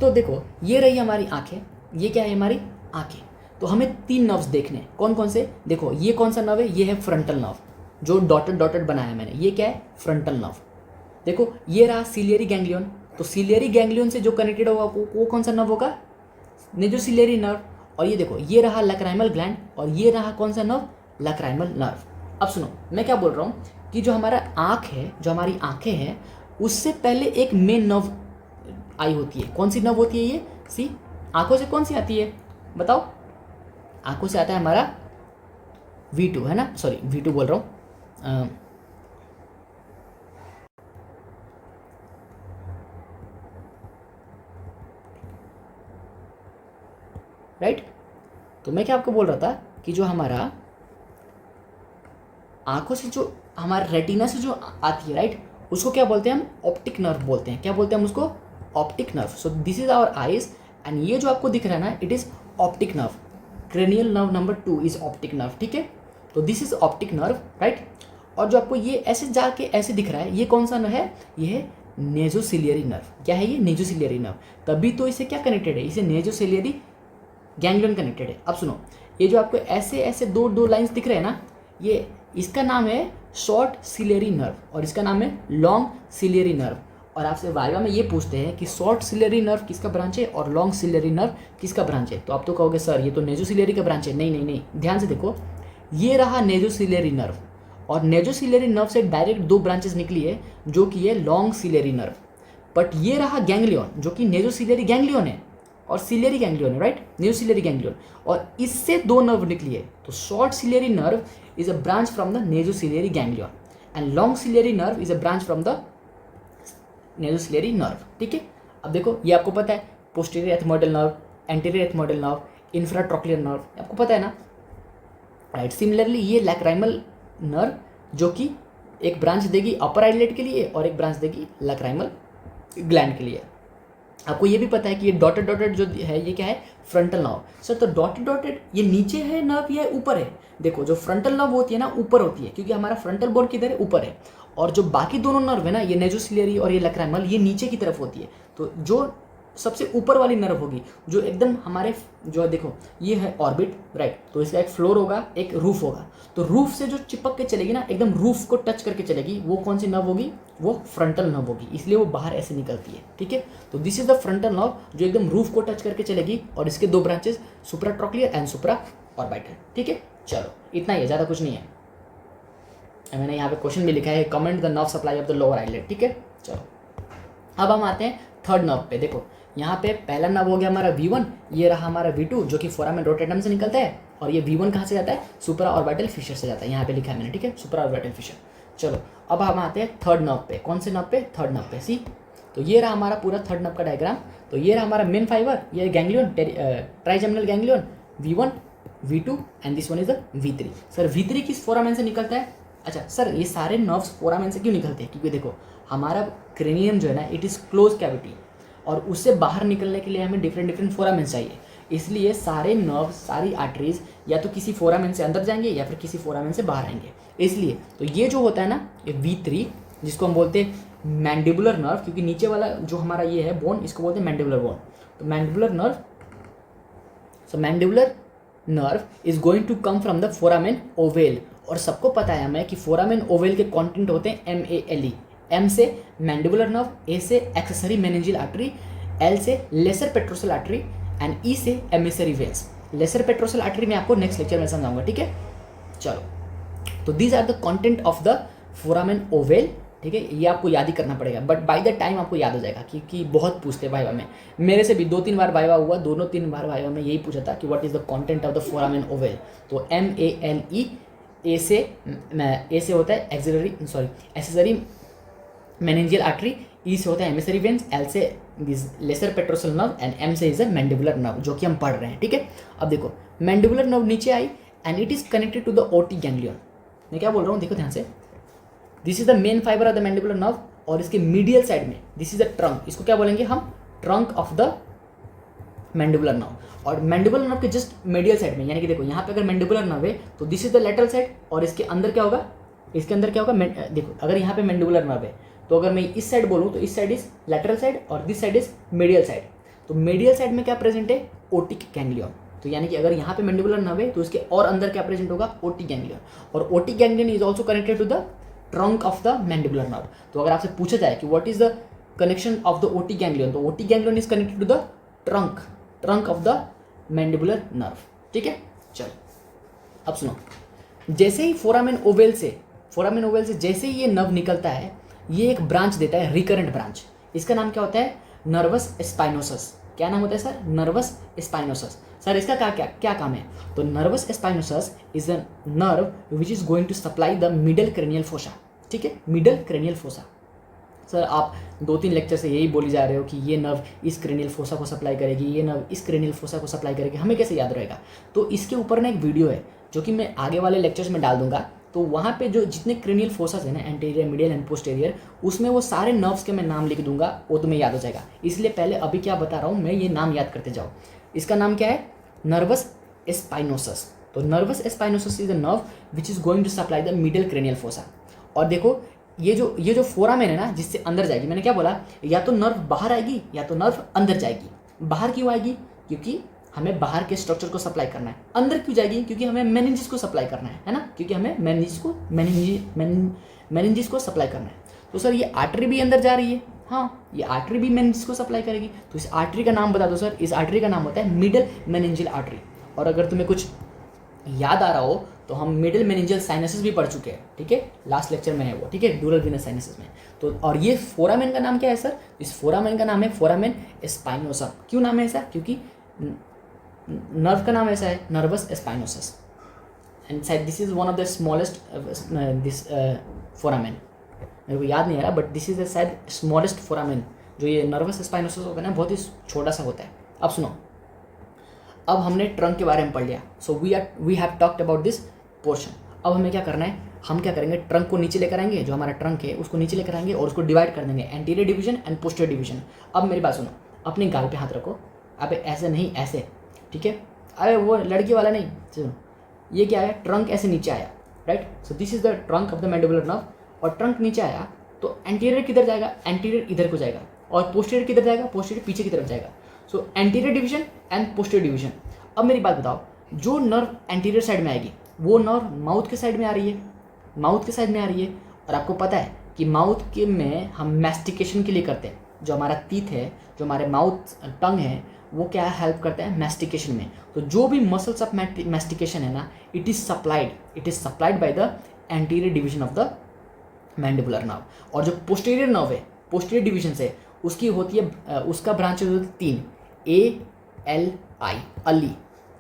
तो देखो ये रही हमारी आंखें, ये क्या है, हमारी आंखें। तो हमें 3 नर्व्स देखने हैं, कौन कौन से, देखो ये कौन सा नर्व है, ये है फ्रंटल नर्व, जो डॉटेड बनाया मैंने, ये क्या है, फ्रंटल नर्व। देखो ये रहा सिलियरी गैंग्लियन, तो सिलियरी गैंग्लियन से जो कनेक्टेड होगा वो कौन सा नर्व होगा, नेज़ोसिलियरी नर्व। और ये देखो ये रहा लैक्राइमल ग्लैंड और ये रहा कौन सा नर्व, लैक्राइमल नर्व। अब सुनो मैं क्या बोल रहा हूँ कि जो हमारा आँख है, जो हमारी आँखें हैं, उससे पहले एक मेन नर्व आई होती है। कौन सी नर्व होती है ये, सी, आंखों से कौन सी आती है बताओ, आंखों से आता है हमारा V2, है ना, सॉरी V2 बोल रहा हूँ, राइट। तो मैं क्या आपको बोल रहा था कि जो हमारा आंखों से, जो हमारे रेटिना से जो आती है, राइट, उसको क्या बोलते हैं हम, ऑप्टिक नर्व बोलते हैं। क्या बोलते हैं हम उसको, optic nerve. So this is our eyes and ये जो आपको दिख रहा है ना, it is optic nerve. Cranial nerve number 2 is optic nerve, ठीक है। तो this is optic nerve, right. और जो आपको ये ऐसे जाके ऐसे दिख रहा है, ये कौन सा नर्व है, ये है नेज़ोसिलियरी नर्व। क्या है ये, नेज़ोसिलियरी नर्व। तभी तो इसे क्या कनेक्टेड है, इसे नेज़ोसिलियरी गैंग्लियन कनेक्टेड है। अब सुनो, ये जो आपको ऐसे ऐसे दो लाइंस दिख रहे हैं ना, ये इसका नाम है शॉर्ट सिलियरी नर्व और इसका नाम है लॉन्ग सिलियरी नर्व। और आपसे वाइवा में ये पूछते हैं कि शॉर्ट सिलियरी नर्व किसका ब्रांच है और लॉन्ग सिलियरी नर्व किसका ब्रांच है, तो आप तो कहोगे सर ये तो नेज़ोसिलियरी का ब्रांच है। नहीं नहीं नहीं, ध्यान से देखो, ये रहा नेज़ोसिलियरी नर्व और नेज़ोसिलियरी नर्व से डायरेक्ट 2 ब्रांचेस निकली है, जो कि है लॉन्ग सिलियरी नर्व। बट ये रहा गैंग्लियन, जो कि नेज़ोसिलियरी गैंग्लियन है और सिलियरी गैंग्लियन है, राइट, नेज़ोसिलियरी गैंग्लियन, और इससे 2 नर्व निकली है। तो short ciliary nerve is a branch from the nasociliary ganglion and long ciliary nerve is a branch from the nasociliary nerve, ठीक है। अब देखो ये आपको पता है, posterior ethmoidal nerve, anterior ethmoidal nerve, infratrochlear nerve, आपको पता है ना, राइट। सिमिलरली ये लैक्राइमल नर्व, जो कि एक ब्रांच देगी अपर आईलिड के लिए और एक ब्रांच देगी लैक्राइमल ग्लैंड के लिए। आपको ये भी पता है कि ये डॉटेड जो है ये क्या है, फ्रंटल नर्व। सर तो डॉटेड ये नीचे है नर्व या ऊपर है, देखो जो फ्रंटल नर्व होती है ना ऊपर होती है, क्योंकि हमारा फ्रंटल बोन किधर है, ऊपर है, और जो बाकी दोनों नर्व है ना, ये नेज़ोसिलियरी और ये लैक्राइमल, ये नीचे की तरफ होती है। तो जो सबसे ऊपर वाली नर्व होगी जो एकदम हमारे जो देखो ये है ऑर्बिट राइट, तो इसका एक फ्लोर होगा एक रूफ होगा, तो रूफ से जो चिपक के चलेगी ना एकदम रूफ को टच करके चलेगी, वो कौन सी नर्व होगी, वो फ्रंटल नर्व होगी, इसलिए वो बाहर ऐसे निकलती है। ठीक है, तो this is the frontal nerve जो एकदम रूफ को टच करके चलेगी और इसके दो ब्रांचेस सुप्राट्रॉक्लियर एंड सुप्रा ऑर्बिटल। ठीक है, चलो इतना ही है, ज़्यादा कुछ नहीं है। मैंने यहाँ पे क्वेश्चन भी लिखा है, comment the nerve supply of the lower eyelet. ठीक है, चलो अब हम आते हैं थर्ड नर्व पे। देखो यहाँ पे पहला नर्व हो गया हमारा V1, ये रहा हमारा V2 जो कि फोरामेन रोटेटम से निकलता है, और ये V1 कहाँ से जाता है, सुप्रा ऑर्बिटल फिशर से जाता है, यहाँ पे लिखा है मैंने। ठीक है, सुप्रा ऑर्बिटल फिशर। चलो अब हम आते हैं थर्ड नर्व पे। कौन से नर्व पे, थर्ड नर्व पे। सी, तो ये रहा हमारा पूरा थर्ड नर्व का डायग्राम। तो ये रहा हमारा मेन फाइबर, ये ganglion, trigeminal ganglion V1 V2 and this one is the V3। Sir V3 किस फोरामेन से निकलता है? अच्छा सर ये सारे नर्व्स फोरामेन से क्यों निकलते हैं? क्योंकि देखो हमारा क्रेनियम जो है ना इट इज़ क्लोज कैविटी, और उससे बाहर निकलने के लिए हमें डिफरेंट फोरामेन चाहिए, इसलिए सारे नर्व्स सारी आर्टरीज या तो किसी फोरामेन से अंदर जाएंगे या फिर किसी फोरामेन से बाहर आएंगे। इसलिए तो ये जो होता है ना ये V3 जिसको हम बोलते हैं मैंडिबुलर नर्व, क्योंकि नीचे वाला जो हमारा ये है बोन इसको बोलते हैं मैंडिबुलर बोन। तो mandibular nerve, so mandibular nerve is going to come from the foramen ovale, और सबको पता है हमें कि फोरामेन ओवेल के कंटेंट होते हैं MALE। M से मैंडिबुलर नर्व, A से एक्सेसरी मेनिंजियल आर्टरी, L से lesser petrosal artery and E से emissary veins. Lesser petrosal artery मैं आपको नेक्स्ट लेक्चर में समझाऊंगा। ठीक है, चलो तो these are the content of the foramen ovale. ठीक है, ये आपको याद ही करना पड़ेगा, बट बाय द टाइम आपको याद हो जाएगा क्योंकि बहुत पूछते हैं वाइवा में। मेरे से भी 2-3 बार वाइवा हुआ, दोनों 3 बार वाइवा में यही पूछा था कि what is the content of the foramen oval. तो MALE, ए से होता है एक्सेसरी मेनिंजियल आर्टरी, ई से होता है एमिसरी वेन्स, एल से lesser petrosal nerve and M से इज अ मैंडिबुलर नर्व जो कि हम पढ़ रहे हैं। ठीक है, अब देखो मैंडिबुलर नर्व नीचे आई and it is connected to the otic ganglion. मैं क्या बोल रहा हूँ देखो ध्यान से, this is the main fibre of the mandibular nerve, और इसके मीडियल साइड में दिस इज द ट्रंक, इसको क्या बोलेंगे हम, trunk of the mandibular nerve. और मैंडिबुलर नर्व के जस्ट मीडियल साइड में, यानी कि देखो यहाँ पे अगर मैंडिबुलर नर्व है तो this is the lateral side, और इसके अंदर क्या होगा, इसके अंदर क्या होगा, देखो अगर यहाँ पे मैंडिबुलर नर्व है तो अगर मैं इस साइड बोलूँ तो इस साइड इज लेटरल साइड और this side is medial side. तो मीडियल साइड में क्या प्रेजेंट है, ओटिक गैंग्लियन। तो यानी कि अगर यहाँ पे मैंडिबुलर नर्व है तो इसके और अंदर क्या प्रेजेंट होगा, ओटिक गैंग्लियन, और otic ganglion is also connected to the trunk of the mandibular nerve. तो अगर आपसे पूछा जाए कि what is the connection of the otic ganglion, तो otic ganglion is connected to the trunk of the mandibular nerve. ठीक है, चलो अब सुनो, जैसे ही फोरामेन ओवेल से जैसे ही ये नर्व निकलता है ये एक ब्रांच देता है, रिकरेंट ब्रांच। इसका नाम क्या होता है, नर्वस स्पाइनोसस। क्या नाम होता है सर, नर्वस स्पाइनोसस। सर इसका क्या काम है, तो nervus spinosus is a nerve which is going to supply the middle cranial fossa. ठीक है, मिडल क्रेनियल फोसा। सर आप 2-3 लेक्चर से यही बोली जा रहे हो कि ये नर्व इस क्रेनियल फोसा को सप्लाई करेगी, ये नर्व इस क्रेनियल फोसा को सप्लाई करेगी, हमें कैसे याद रहेगा। तो इसके ऊपर ना एक वीडियो है जो कि मैं आगे वाले लेक्चर्स में डाल दूंगा, तो वहाँ पे जो जितने क्रेनियल फोसास है ना, एंटीरियर, मीडियल एंड पोस्टीरियर, उसमें वो सारे नर्व्स के मैं नाम लिख दूंगा, वो तुम्हें याद हो जाएगा। इसलिए पहले अभी क्या बता रहा हूँ मैं, ये नाम याद करते जाओ। इसका नाम क्या है, नर्वस स्पाइनोसस। तो nervus spinosus is a nerve which is going to supply the middle cranial fossa. और देखो ये जो फोरामेन है ना जिससे अंदर जाएगी, मैंने क्या बोला, या तो नर्व बाहर आएगी या तो नर्व अंदर जाएगी। बाहर क्यों आएगी, क्योंकि हमें बाहर के स्ट्रक्चर को सप्लाई करना है। अंदर क्यों जाएगी, क्योंकि हमें मेनिंजिस को सप्लाई करना है ना, क्योंकि हमें मेनिंजिस को सप्लाई करना है। तो सर ये आर्टरी भी अंदर जा रही है, हाँ ये आर्टरी भी मेनिंजिस को सप्लाई करेगी। तो इस आर्टरी का नाम बता दो सर, इस आर्टरी का नाम होता है मिडल मेनिंजियल आर्टरी। और अगर तुम्हें कुछ याद आ रहा हो तो हम मिडल मेनिंजियल साइनसिस भी पढ़ चुके हैं। ठीक है, लास्ट लेक्चर में है वो। ठीक है, ड्यूरल वीनस साइनसिस में। तो और ये फोरामेन का नाम क्या है सर, इस फोरामेन का नाम है फोरामेन स्पाइनोसम। क्यों नाम है ऐसा, क्योंकि नर्व का नाम ऐसा है, नर्वस स्पाइनोसस। एंड शायद this is one of the smallest this foramen, मेरे को याद नहीं आ रहा, बट दिस इज द शायद स्मॉलेस्ट फोरामेन। जो ये नर्वस स्पाइनोसस होता है ना, बहुत ही छोटा सा होता है। अब सुनो, अब हमने ट्रंक के बारे में पढ़ लिया। So we have talked about this portion. अब हमें क्या करना है, हम क्या करेंगे, ट्रंक को नीचे लेकर आएंगे, जो हमारा ट्रंक है उसको नीचे लेकर आएंगे और उसको डिवाइड कर देंगे, anterior division and posterior division. अब मेरी बात सुनो, अपने गाल पे हाथ रखो। अब ऐसे नहीं, ऐसे, ठीक है, अरे वो लड़की वाला नहीं, सुनो ये क्या है, ट्रंक ऐसे नीचे आया, right. So this is the trunk of the mandibular nerve. और ट्रंक नीचे आया तो एंटीरियर किधर जाएगा, एंटीरियर इधर को जाएगा, और पोस्टीरियर किधर जाएगा, पोस्टीरियर पीछे की तरफ जाएगा। सो anterior division and posterior division. अब मेरी बात बताओ, जो नर्व एंटीरियर साइड में आएगी वो नर्व माउथ के साइड में आ रही है, माउथ के साइड में आ रही है। और आपको पता है कि माउथ के में हम मैस्टिकेशन के लिए करते हैं, जो हमारा टीथ है, जो हमारे माउथ टंग है, वो क्या हेल्प करते हैं मैस्टिकेशन में। तो जो भी मसल्स ऑफ मैस्टिकेशन है ना, it is supplied by the anterior division of the mandibular nerve. और जो पोस्टीरियर नर्व है, पोस्टीरियर डिवीजन से उसकी होती है, उसका ब्रांच होती है 3 ALI, अली।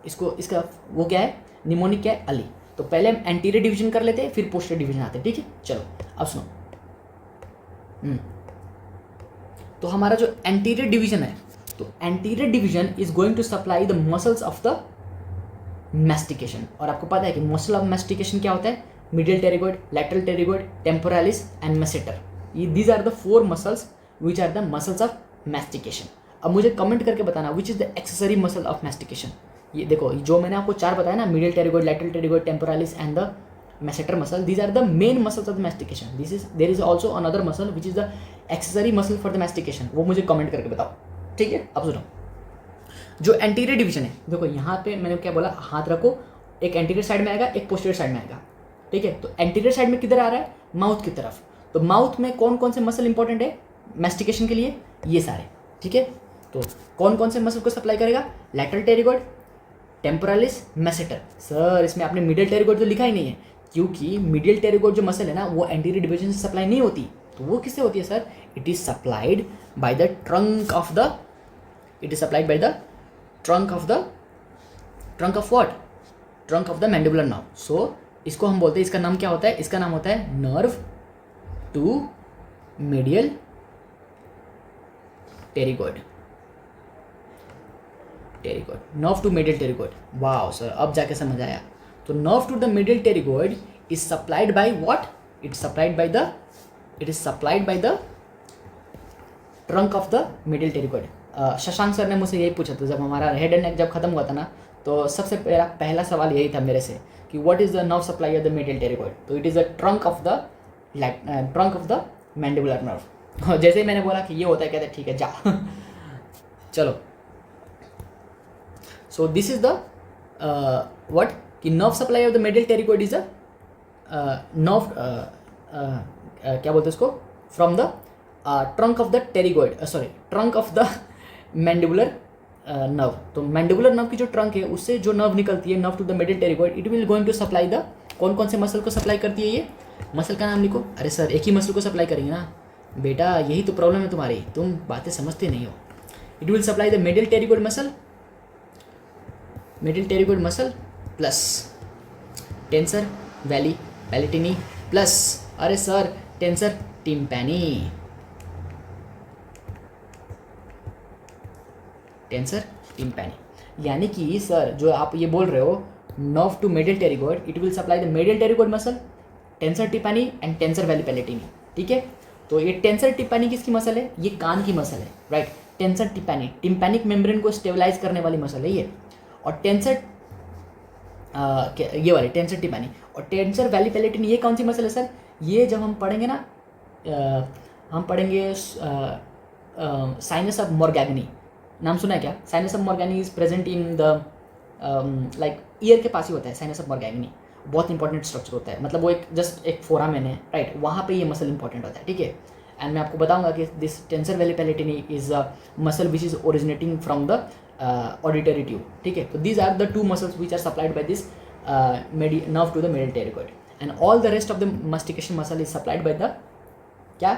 इसका वो क्या है, निमोनिक क्या है, अली। तो पहले हम एंटीरियर डिवीजन कर लेते हैं, फिर पोस्टीरियर डिवीजन आते हैं, ठीक है। चलो अब सुनो, तो हमारा जो एंटीरियर डिवीजन है, तो anterior division is going to supply the muscles of the mastication. और आपको पता है कि मसल ऑफ मैस्टिकेशन क्या होता है, medial pterygoid, lateral pterygoid, temporalis and masseter. ये these are the 4 muscles which are the muscles of mastication. अब मुझे कमेंट करके बताना which is the accessory muscle of mastication. ये देखो, जो मैंने आपको 4 बताया ना, medial pterygoid, lateral pterygoid, temporalis and the masseter muscle, these are the main muscles of the mastication. There is also another muscle which is the accessory muscle for the mastication. वो मुझे comment करके बताओ, ठीक है। अब सुनो, जो anterior division है, देखो यहाँ पे मैंने क्या बोला, हाथ रखो, एक एंटीरियर साइड में आएगा, एक पोस्टीरियर साइड में आएगा, ठीक है। तो एंटीरियर साइड में किधर आ रहा है, माउथ की तरफ। तो माउथ में कौन कौन से मसल इंपॉर्टेंट है मैस्टिकेशन के लिए, ये सारे, ठीक है। तो कौन कौन से मसल को सप्लाई करेगा, लैटरल टेरिगोइड, टेम्पोरालिस, मैसेटर। सर इसमें आपने मिडियल टेरिगोइड तो लिखा ही नहीं है, क्योंकि मिडियल टेरिगोइड जो मसल है ना, वो एंटीरियर डिवीजन से सप्लाई नहीं होती। तो वो किससे होती है sir, it is supplied by the trunk of the, it is supplied by the trunk of what, trunk of the mandibular nerve. So इसको हम बोलते हैं, इसका नाम क्या होता है, इसका नाम होता है nerve to medial pterygoid, nerve to medial pterygoid. Wow sir, अब जाके समझ आया। तो nerve to the medial pterygoid is supplied by what? It is supplied by the trunk of the medial pterygoid. Shashank sir ने मुझसे यही पूछा था जब हमारा हेड एंड नेक जब खत्म हुआ था ना, तो सबसे पहला सवाल यही था मेरे से कि what is the nerve supply of the medial pterygoid। तो it is the trunk of the mandibular nerve. जैसे ही मैंने बोला कि ये होता है, कहते ठीक है जा। चलो, so this is the what कि nerve supply of the medial pterygoid is a nerve, क्या बोलते हैं इसको, from the trunk of the pterygoid, sorry trunk of the mandibular nerve. तो मैंडिबुलर नर्व की जो ट्रंक है, उससे जो नर्व निकलती है, nerve to the medial pterygoid, it will going to supply the, कौन कौन से मसल को सप्लाई करती है ये, मसल का नाम लिखो। अरे सर एक ही मसल को सप्लाई करेंगे ना बेटा, यही तो प्रॉब्लम है तुम्हारी, तुम बातें समझते नहीं हो। It will supply the medial pterygoid muscle plus tensor veli palatini plus, अरे सर टेंसर टिम्पैनी, यानी कि सर जो आप ये बोल रहे हो nerve to medial pterygoid, it will supply the medial pterygoid muscle, tensor tympani and tensor veli palatini, ठीक है। तो ये टेंसर टिम्पैनी किसकी मसल है, ये कान की मसल है, राइट। टेंसर टिम्पैनी टिम्पैनिक मेम्ब्रेन को स्टेबलाइज करने वाली मसल है ये। और टेंसर ये वाली टेंसर टिम्पैनी और टेंसर वैली पैलेटिनी, ये कौन सी मसल है सर, ये जब हम पढ़ेंगे ना, हम पढ़ेंगे साइनस ऑफ मॉर्गैनी, नाम सुना है क्या, sinus of Morgagni is present in the like ear के पास ही होता है साइनस ऑफ मॉर्गैनी, बहुत इंपॉर्टेंट स्ट्रक्चर होता है, मतलब वो एक जस्ट एक फोरामेन है, राइट, वहाँ पे ये मसल इंपॉर्टेंट होता है, ठीक है। एंड मैं आपको बताऊंगा कि this tensor veli palatini is a muscle which is originating from the auditory tube, ठीक है। तो these are the 2 muscles which are supplied by this nerve to the medial pterygoid, and all the rest of the mastication muscle is supplied by the क्या,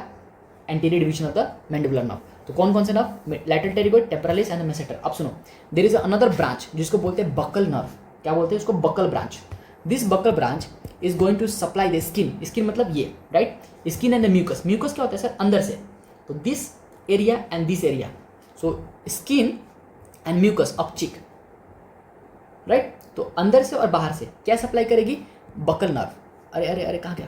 anterior division of the mandibular nerve. तो कौन कौन से nerve, lateral pterygoid, temporalis and masseter. अब सुनो, there is another branch जिसको बोलते हैं बकल नर्व, क्या बोलते हैं उसको, buccal branch. This buccal branch is going to supply the skin मतलब ये, right, skin and the mucus. Mucus क्या होता है सर, अंदर से, तो this area and this area, so skin and mucus of cheek, right. तो अंदर से और बाहर से क्या सप्लाई करेगी, बकल नर्व। अरे अरे अरे कहाँ गया,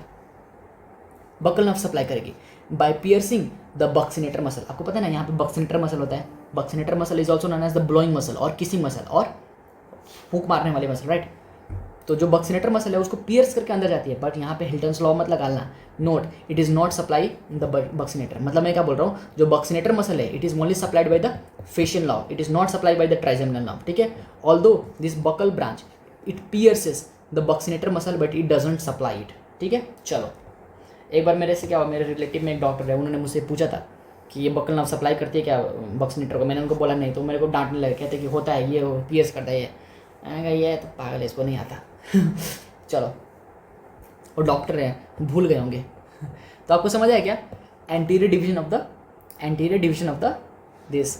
बकल नर्व सप्लाई करेगी bye piercing the buccinator muscle. आपको पता है ना यहाँ पे बक्सिनेटर मसल होता है, buccinator muscle is also known as the blowing muscle और किसिंग मसल और फूंक मारने वाली मसल, राइट। तो जो बक्सिनेटर मसल है उसको पियर्स करके अंदर जाती है, बट यहाँ पे हिल्टन्स लॉ मत लगाना, note it is not supply the buccinator. मतलब मैं क्या बोल रहा हूँ, जो बक्सिनेटर मसल है it is only supplied by the facial nerve, it is not supplied by the trigeminal nerve, ठीक है। Although this buccal branch it pierces the buccinator muscle but it doesn't supply it, ठीक है। चलो एक बार मेरे से क्या हुआ, मेरे रिलेटिव में एक डॉक्टर है, उन्होंने मुझसे पूछा था कि ये बकल नर्व सप्लाई करती है क्या बक्सिनेटर को, मैंने उनको बोला नहीं, तो मेरे को डांटने लगे, कहते कि होता है ये पियर्स करता है ये। मैंने कहा ये तो पागल है, इसको नहीं आता। चलो वो डॉक्टर है, भूल गए होंगे। तो आपको समझ आया क्या, anterior division of the this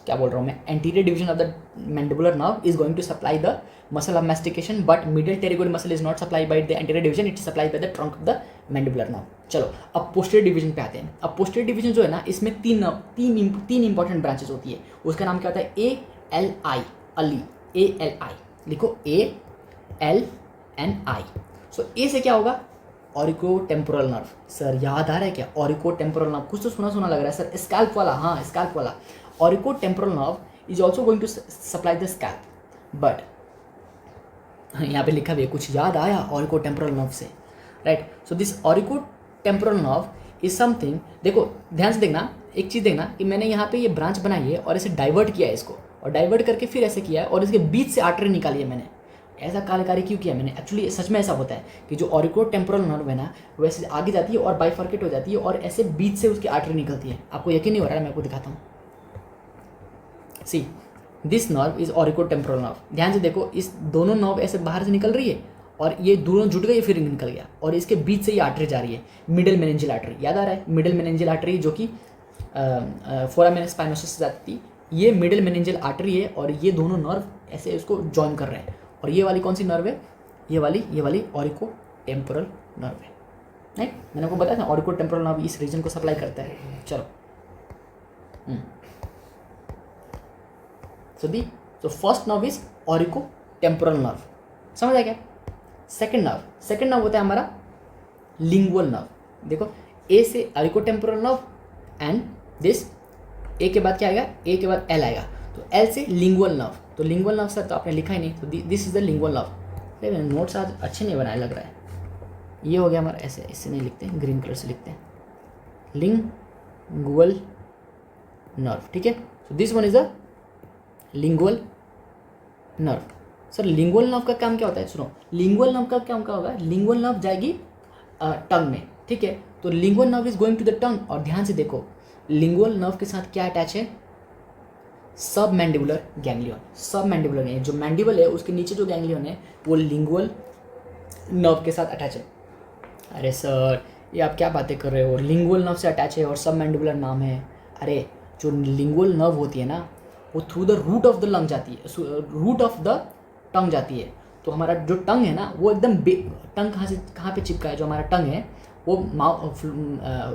क्या बोल रहा हूँ मैं, anterior division of the mandibular nerve is going to supply the muscle of mastication, but middle pterygoid muscle is not supply by the anterior division, it is supply by the trunk of the mandibular nerve. चलो अब posterior division पे आते हैं। अब posterior division जो है ना, इसमें तीन इंपॉर्टेंट ब्रांचेस होती है। उसका नाम क्या होता है, ALI, अली, ALI लिखो, ALNI। सो ए से क्या होगा, ऑरिकोटेम्पोरल नर्व। सर याद आ रहा है क्या, ऑरिकोटेम्पोरल नर्व, कुछ तो सुना सुना लग रहा है सर, स्कैल्प वाला, हाँ स्कैल्प वाला। Auriculotemporal nerve is also going to supply the scalp, but यहाँ पे लिखा भी है, कुछ याद आया ऑरिकोटेम्पोरल नर्व से, right. So this auriculotemporal nerve is something, देखो ध्यान से देखना, एक चीज़ देखना कि मैंने यहाँ पे ये ब्रांच बनाई है और इसे डाइवर्ट किया है इसको, और डाइवर्ट करके फिर ऐसे किया है और इसके बीच से आर्टरी निकाली है मैंने। ऐसा कार्यकारी क्यों किया मैंने, एक्चुअली सच में ऐसा होता है कि जो ऑरिकोटेम्पोरल नर्व है ना, वैसे आगे जाती है और बाइफर्केट हो जाती है और ऐसे बीच से उसकी आर्टरी निकलती है। आपको यकीन नहीं हो रहा है, मैं आपको दिखाता हूँ। See this nerve is auriculotemporal nerve, ध्यान से देखो, इस दोनों नर्व ऐसे बाहर से निकल रही है और ये दोनों जुट गए, फिर निकल गया, और इसके बीच से ये आर्टरी जा रही है, मिडिल मेनिंजियल आर्टरी, याद आ रहा है, मिडिल मेनिंजियल आर्टरी जो कि फोरामेन स्पाइनोसस से जाती थी, ये मिडिल मेनिंजियल आर्टरी है, और ये दोनों नर्व ऐसे उसको जॉइन कर रहे हैं। और ये वाली कौन सी नर्व है, ये वाली ऑरिकोटेम्पोरल नर्व है, राइट। मैंने आपको बताया था ऑरिकोटेम्पोरल नर्व इस रीजन को सप्लाई करता है। चलो so first nerve is auriculotemporal nerve, समझ आ गया। सेकंड नर्व होता है हमारा लिंगुअल नर्व। देखो ए से ऑरिकोटेम्पोरल नर्व एंड दिस, ए के बाद क्या आएगा, ए के बाद एल आएगा, तो एल से लिंगुअल नर्व। तो लिंगुअल नर्व सर तो आपने लिखा ही नहीं, तो this is the lingual nerve. अरे मैंने नोट्स आज अच्छे नहीं बनाए लग रहा है, ये हो गया हमारा, ऐसे इससे नहीं लिखते हैं, ग्रीन कलर से लिखते हैं, लिंगुअल नर्व, ठीक है। So this one is the lingual nerve. Sir lingual nerve का काम क्या होता है, सुनो, लिंगुअल नर्व का काम क्या होगा, लिंगुअल नर्व जाएगी टंग में, ठीक है। तो lingual nerve is going to the tongue, और ध्यान से देखो लिंगुअल नर्व के साथ क्या अटैच है, सब मैंडिबुलर गैंग्लियन। सब मैंडिबुलर है, जो मैंडिबल है उसके नीचे जो गैंग्लियन है वो लिंगुअल नर्व के साथ अटैच है। अरे सर ये आप क्या बातें कर रहे हो, लिंगुअल नर्व से अटैच है और सब मैंडिबुलर नाम है। अरे जो लिंगुअल नर्व होती है ना, वो through the root of the lung जाती है, रूट ऑफ द टंग जाती है। तो हमारा जो टंग है ना, वो एकदम टंग कहाँ पे चिपका है, जो हमारा टंग है वो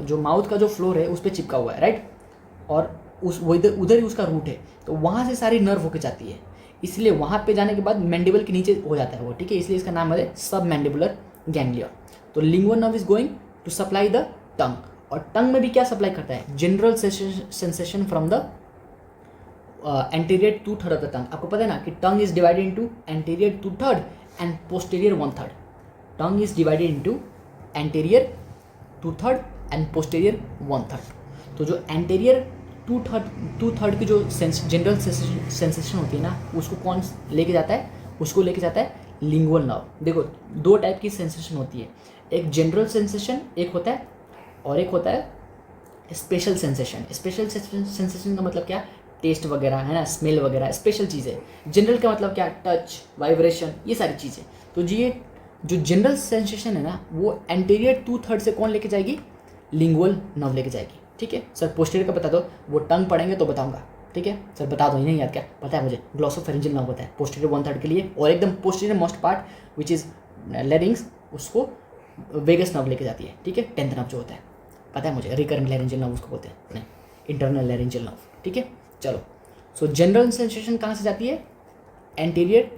जो माउथ का जो फ्लोर है उस पर चिपका हुआ है, राइट। और वो उधर ही उसका रूट है, तो वहाँ से सारी नर्व होके जाती है, इसलिए वहाँ पे जाने के बाद मैंडिबल के नीचे हो जाता है वो, ठीक है, इसलिए इसका नाम है सब मैंडिबुलर गैंग्लियन। तो lingual nerve is going to supply the tongue, और टंग में भी क्या सप्लाई करता है, general sensation from the anterior 2/3 of the tongue. आपको पता है ना कि tongue is divided into anterior 2/3 and posterior 1/3। Tongue is divided into anterior 2/3 and posterior 1/3। तो जो एंटीरियर 2/3 की जो जनरल सेंसेशन होती है ना, उसको कौन लेके जाता है, उसको लेके जाता है लिंगुअल नर्व। देखो दो टाइप की सेंसेशन होती है, एक जनरल सेंसेशन एक होता है, और एक होता है स्पेशल सेंसेशन। स्पेशल सेंसेशन का मतलब क्या, टेस्ट वगैरह है ना, स्मेल वगैरह, स्पेशल चीज़ें। जनरल का मतलब क्या, टच, वाइब्रेशन, ये सारी चीज़ें। तो ये जो जनरल सेंसेशन है ना, वो एंटीरियर 2/3 से कौन लेके जाएगी, लिंगुअल नर्व लेके जाएगी, ठीक है। सर पोस्टीरियर का बता दो, वो टंग पढ़ेंगे तो बताऊंगा, ठीक है। सर बता दो, नहीं याद क्या पता है मुझे, ग्लॉसोफेरिंजियल नर्व होता है पोस्टीरियर 1/3 के लिए, और एकदम posterior most part which is लैरिंग्स, उसको वेगस नर्व लेके जाती है, ठीक है। 10th नर्व जो होता है, पता है मुझे, रिकरेंट लैरिंजियल नर्व उसको बोलते हैं, नहीं इंटरनल लैरिंजियल नर्व, ठीक है। चलो सो जनरल सेंसेशन कहाँ से जाती है, एंटीरियर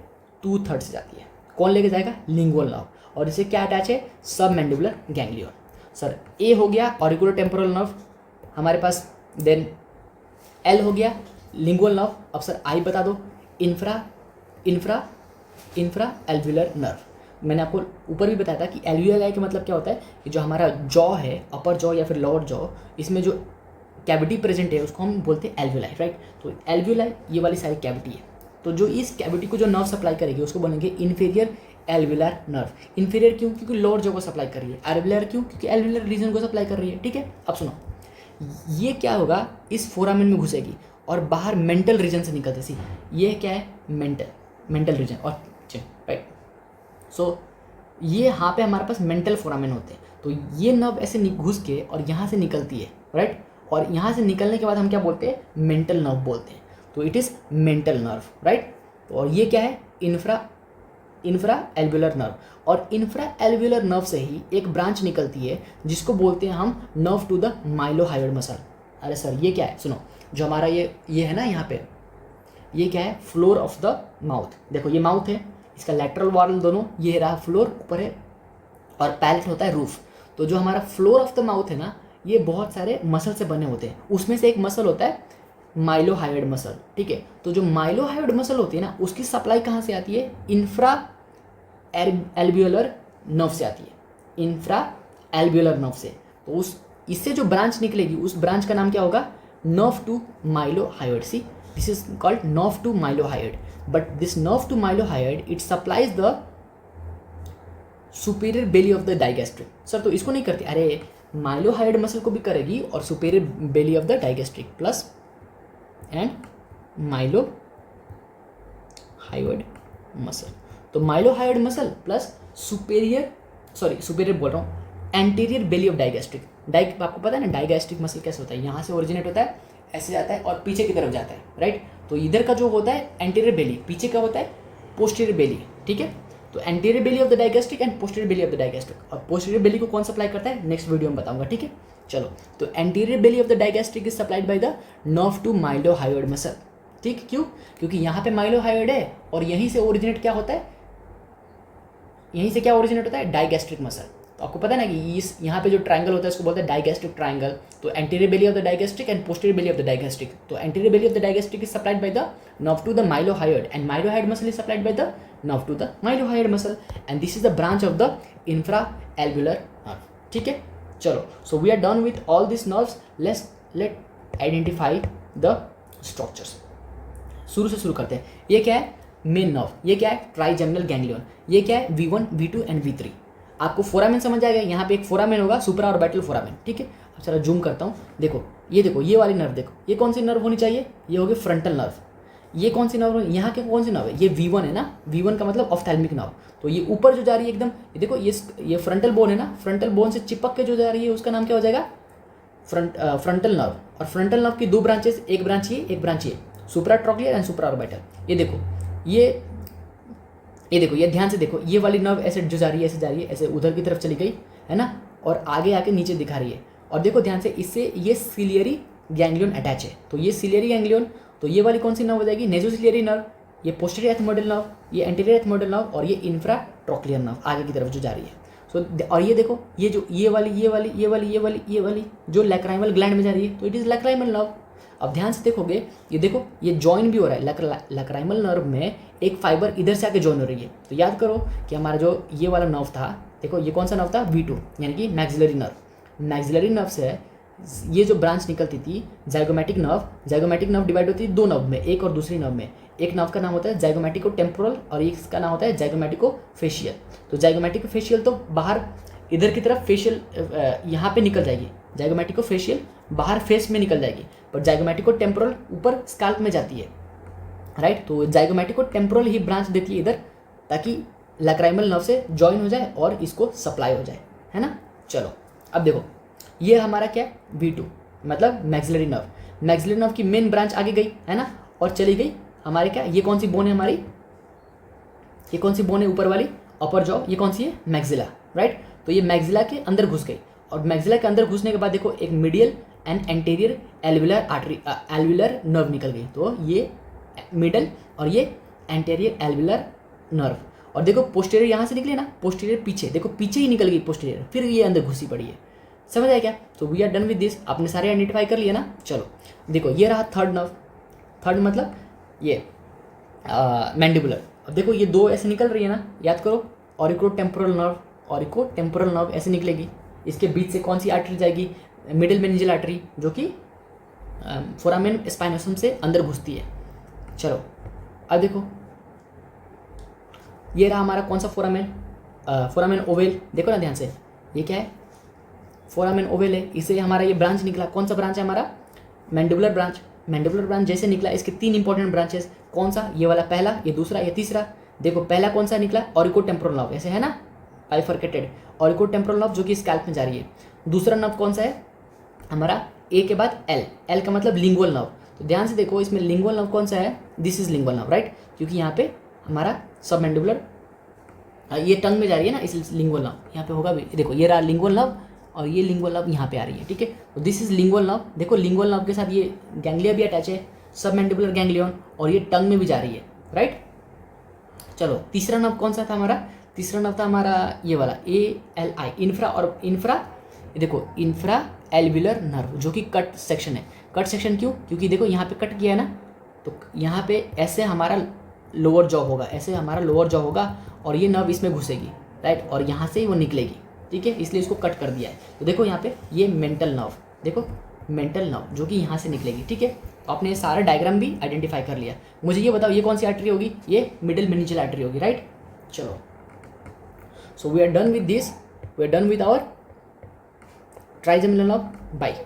2/3 से जाती है, कौन लेके जाएगा, लिंगुअल नर्व, और इसे क्या अटैच है, सब मैंडिबुलर गैंग्लियन। सर ए हो गया ऑरिकुलोटेम्पोरल नर्व हमारे पास, देन एल हो गया लिंगुअल नर्व। अब सर आई बता दो, इंफ्रा इंफ्रा एल्व्यूलर नर्व। मैंने आपको ऊपर भी बताया था कि एल्व्यूलाई का मतलब क्या होता है कि जो हमारा जॉ है, अपर जॉ या फिर लोअर जॉ, इसमें जो कैविटी प्रेजेंट है उसको हम बोलते हैं एल्व्यूलाई, राइट। तो एल्व्यूलाई ये वाली सारी कैविटी है। तो जो इस कैविटी को जो नर्व सप्लाई करेगी उसको बोलेंगे इन्फीरियर एल्व्यूलर नर्व। इन्फीरियर क्यों? क्योंकि लोअर जॉ को सप्लाई कर रही है। एल्व्यूलर क्यों? क्योंकि एल्व्यूलर रीजन को सप्लाई कर रही है, ठीक है। अब सुनो, ये क्या होगा, इस फोरामेन में घुसेगी और बाहर मेंटल रीजन से निकलते सी। ये क्या है? Mental region. और राइट, सो ये यहाँ पे हमारे पास मेंटल फोरामेन होते हैं। तो ये नर्व ऐसे घुस के और यहाँ से निकलती है, राइट। और यहाँ से निकलने के बाद हम क्या बोलते हैं? मेंटल नर्व बोलते हैं। तो it is mental nerve, right. और ये क्या है? Infra alveolar nerve. और इंफ्रा एल्व्यूलर नर्व से ही एक ब्रांच निकलती है जिसको बोलते हैं हम nerve to the mylohyoid muscle. अरे सर ये क्या है? सुनो, जो हमारा ये है ना, यहाँ पे ये क्या है? Floor of the mouth. देखो ये माउथ है, इसका लैटरल वॉल दोनों, ये रहा फ्लोर ऊपर है और पैलेट होता है रूफ। तो जो हमारा फ्लोर ऑफ द माउथ है ना, ये बहुत सारे मसल से बने होते हैं। उसमें से एक मसल होता है माइलोहायोइड मसल, ठीक है। तो जो माइलोहायोइड मसल होती है ना, उसकी सप्लाई कहाँ से आती है? इंफ्रा एल्व्यूलर नर्व से आती है, इंफ्रा एल्व्यूलर नर्व से। तो इससे जो ब्रांच निकलेगी उस ब्रांच का नाम क्या होगा? Nerve to mylohyoid. See, this is called nerve to mylohyoid. But this nerve to mylohyoid it supplies the superior belly of the digastric. Sir तो इसको नहीं करती? अरे माइलोहायोइड मसल को भी करेगी और superior belly of the digastric plus and mylohyoid muscle. तो माइलोहायोइड मसल प्लस सुपीरियर बोल रहा हूँ, एंटीरियर बेली ऑफ डाइगेस्ट्रिक। आपको पता है ना डाइगेस्ट्रिक मसल कैसे होता है? यहाँ से ओरिजिनेट होता है, ऐसे जाता है और पीछे की तरफ जाता है, राइट। तो इधर का जो होता है एंटीरियर बेली, पीछे का होता है पोस्टीरियर बेली, ठीक है। तो anterior belly of the digastric and posterior belly of the digastric. और पोस्टीरियर बेली को कौन सप्लाई करता है नेक्स्ट वीडियो में बताऊंगा, ठीक है। चलो, तो anterior belly of the digastric is supplied by the nerve to mylohyoid muscle, ठीक। क्यों? क्योंकि यहाँ पे माइलोहायोइड है और यहीं से ओरिजिनेट क्या होता है? यहीं से क्या ओरिजिनेट होता है? Digastric muscle. तो आपको पता है ना कि इस यहाँ पे जो ट्रायंगल होता है उसको बोलते हैं डाइगेस्ट्रिक ट्रायंगल। तो anterior belly of the digastric and posterior belly of the digastric. तो anterior belly of the digastric is supplied by the nerve to the mylohyoid and mylohyoid muscle is supplied by the nerve to the mylohyoid muscle and this is the branch of the infra alveolar nerve, ठीक है। चलो, so we are done with all this nerves. Let identify the structures. शुरू से शुरू करते हैं। ये क्या है? Main nerve. ये क्या है? Trigeminal ganglion. ये क्या है? V1, V2 and V3। आपको फोरामेन समझ आएगा। यहाँ पे एक फोरामेन होगा, सुप्रा ऑर्बिटल फोरामेन, ठीक है। अब चलो जूम करता हूँ। देखो ये वाली नर्व देखो, ये कौन सी नर्व होनी चाहिए? ये होगी फ्रंटल नर्व। ये कौन सी नर्व है? यहाँ के कौन सी नर्व है? ये V1 है ना। V1 का मतलब ऑफ्थैल्मिक नर्व। तो ये ऊपर जो जा रही है एकदम, ये देखो ये फ्रंटल बोन है ना। फ्रंटल बोन से चिपक के जो जा रही है उसका नाम क्या हो जाएगा? Frontal nerve. और फ्रंटल नर्व की दो ब्रांचेस, एक ब्रांच ये, एक ब्रांच ये, सुप्रा ट्रॉक्लियर एंड सुप्रा ऑर्बिटल। ये देखो ये देखो, ये ध्यान से देखो, ये वाली नर्व ऐसे जो जा रही है, ऐसे जा रही है, ऐसे उधर की तरफ चली गई है ना, और आगे आके नीचे दिखा रही है। और देखो ध्यान से, इससे ये सिलियरी गैंग्लियन अटैच है। तो ये सिलियरी गैंग्लियन, तो ये वाली कौन सी नर्व हो जाएगी? नेजोसिलियरी नर्व। ये पोस्टीरियर एथमोइडल नर्व, ये एंटीरियर एथमोइडल नर्व और ये इंफ्रा ट्रॉक्लियर नर्व आगे की तरफ जो जा रही है। सो और ये देखो, ये जो ये वाली जो लैक्राइमल ग्लैंड में जा रही है, तो इट इज़ लैक्राइमल नर्व। अब ध्यान से देखोगे, ये देखो ये जॉइन भी हो रहा है। लैक्राइमल नर्व में एक फाइबर इधर से आके जॉइन हो रही है। तो याद करो कि हमारा जो ये वाला नर्व था, देखो ये कौन सा नर्व था? V2, यानी कि मैक्सिलरी नर्व। मैक्सिलरी नर्व से ये जो ब्रांच निकलती थी जाइगोमैटिक नर्व डिवाइड होती है दो नर्व में, एक और दूसरी नर्व में। एक नर्व का नाम होता है जाइगोमैटिको टेम्पोरल और इसका नाम होता है जाइगोमैटिको फेशियल। तो जाइगोमैटिको फेशियल तो बाहर इधर की तरफ फेशियल यहाँ पे निकल जाएगी। जाइगोमैटिको फेशियल बाहर फेस में निकल जाएगी, पर जाइगोमैटिको टेम्पोरल ऊपर स्काल्प में जाती है, राइट। तो जाइगोमैटिको टेम्पोरल ही ब्रांच देती है इधर, ताकि लैक्राइमल नर्व से जॉइन हो जाए और इसको सप्लाई हो जाए, है ना। चलो अब देखो, ये हमारा क्या है? V2 मतलब मैक्सिलरी नर्व। मैक्सिलरी नर्व की मेन ब्रांच आगे गई, है ना, और चली गई हमारे क्या, ये कौन सी बोन है हमारी? ये कौन सी बोन है ऊपर वाली? अपर जॉ। ये कौन सी है? Maxilla, right. तो ये मैक्सिला के अंदर घुस गई, और मैक्सिला के अंदर घुसने के बाद देखो एक medial and anterior alveolar nerve निकल गई। तो ये मिडल और ये एंटीरियर एल्व्यूलर नर्व। और देखो पोस्टीरियर यहाँ से निकली ना, पोस्टीरियर पीछे, देखो पीछे ही निकल गई पोस्टीरियर, फिर ये अंदर घुसी पड़ी है। समझ आया क्या? तो we are done with this. आपने सारे आइडेंटिफाई कर लिया ना। चलो देखो, ये रहा थर्ड नर्व। थर्ड मतलब ये मैंडिबुलर। अब देखो ये दो ऐसे निकल रही है ना, याद करो, ऑरिकोटेम्पोरल नर्व, ऑरिकोटेम्पोरल नर्व ऐसे निकलेगी, इसके बीच से कौन सी आर्टरी जाएगी, मिडिल मेनिंजियल आर्टरी, जो कि फोरामेन स्पाइनोसम से अंदर घुसती है। चलो अब देखो ये रहा हमारा कौन सा फोरामेन, फोरामेन ओवेल, देखो ना ध्यान से, ये क्या है, फोरामेन ओवेल है, इसे हमारा ये ब्रांच निकला, कौन सा ब्रांच है हमारा, मैंडिबुलर ब्रांच। मैंडिबुलर ब्रांच जैसे निकला, इसके 3 इंपॉर्टेंट ब्रांचेस, कौन सा, ये वाला पहला, ये दूसरा, ये तीसरा। देखो पहला कौन सा निकला, ऑरिकोटेम्पोरल नर्व, ऐसे है ना, बाइफरकेटेड ऑरिकोटेम्पोरल नर्व जो कि स्कैल्प में जा रही है। दूसरा नर्व कौन सा है हमारा, ए के बाद एल, एल का मतलब लिंगुअल नर्व। तो ध्यान से देखो इसमें लिंगुअल नर्व कौन सा है, this is lingual nerve, right, क्योंकि यहाँ पे हमारा सबमैंडिबुलर, ये टंग में जा रही है ना, इस लिंगुअल नर्व यहाँ पे होगा भी, देखो ये रहा लिंगुअल नर्व और ये लिंगुअल नर्व यहाँ पे आ रही है, ठीक है। तो दिस इज लिंगुअल नर्व, देखो लिंगुअल नर्व के साथ ये गैंग्लिया भी अटैच है, सबमैंडिबुलर गैंग्लियन, और ये टंग में भी जा रही है, राइट। चलो तीसरा नर्व कौन सा था हमारा, तीसरा नर्व था हमारा ये वाला ALI, इंफ्रा, और इंफ्रा, देखो इंफ्रा एल्विलर नर्व, जो कि कट सेक्शन है। कट सेक्शन क्यों, क्योंकि देखो यहाँ पे कट किया है ना, तो यहाँ पे ऐसे हमारा लोअर जॉ होगा, ऐसे हमारा लोअर जॉ होगा, और ये नर्व इसमें घुसेगी, राइट, और यहाँ से ही वो निकलेगी, ठीक है, इसलिए इसको कट कर दिया है। तो देखो यहाँ पे ये मेंटल नर्व, देखो मेंटल नर्व जो कि यहाँ से निकलेगी, ठीक है। आपने ये सारा डायग्राम भी आइडेंटिफाई कर लिया। मुझे ये बताओ ये कौन सी आर्टरी होगी, ये मिडिल मेनिंजियल आर्टरी होगी, राइट। चलो so we are done with this, we are done with our trigeminal nerve, bye.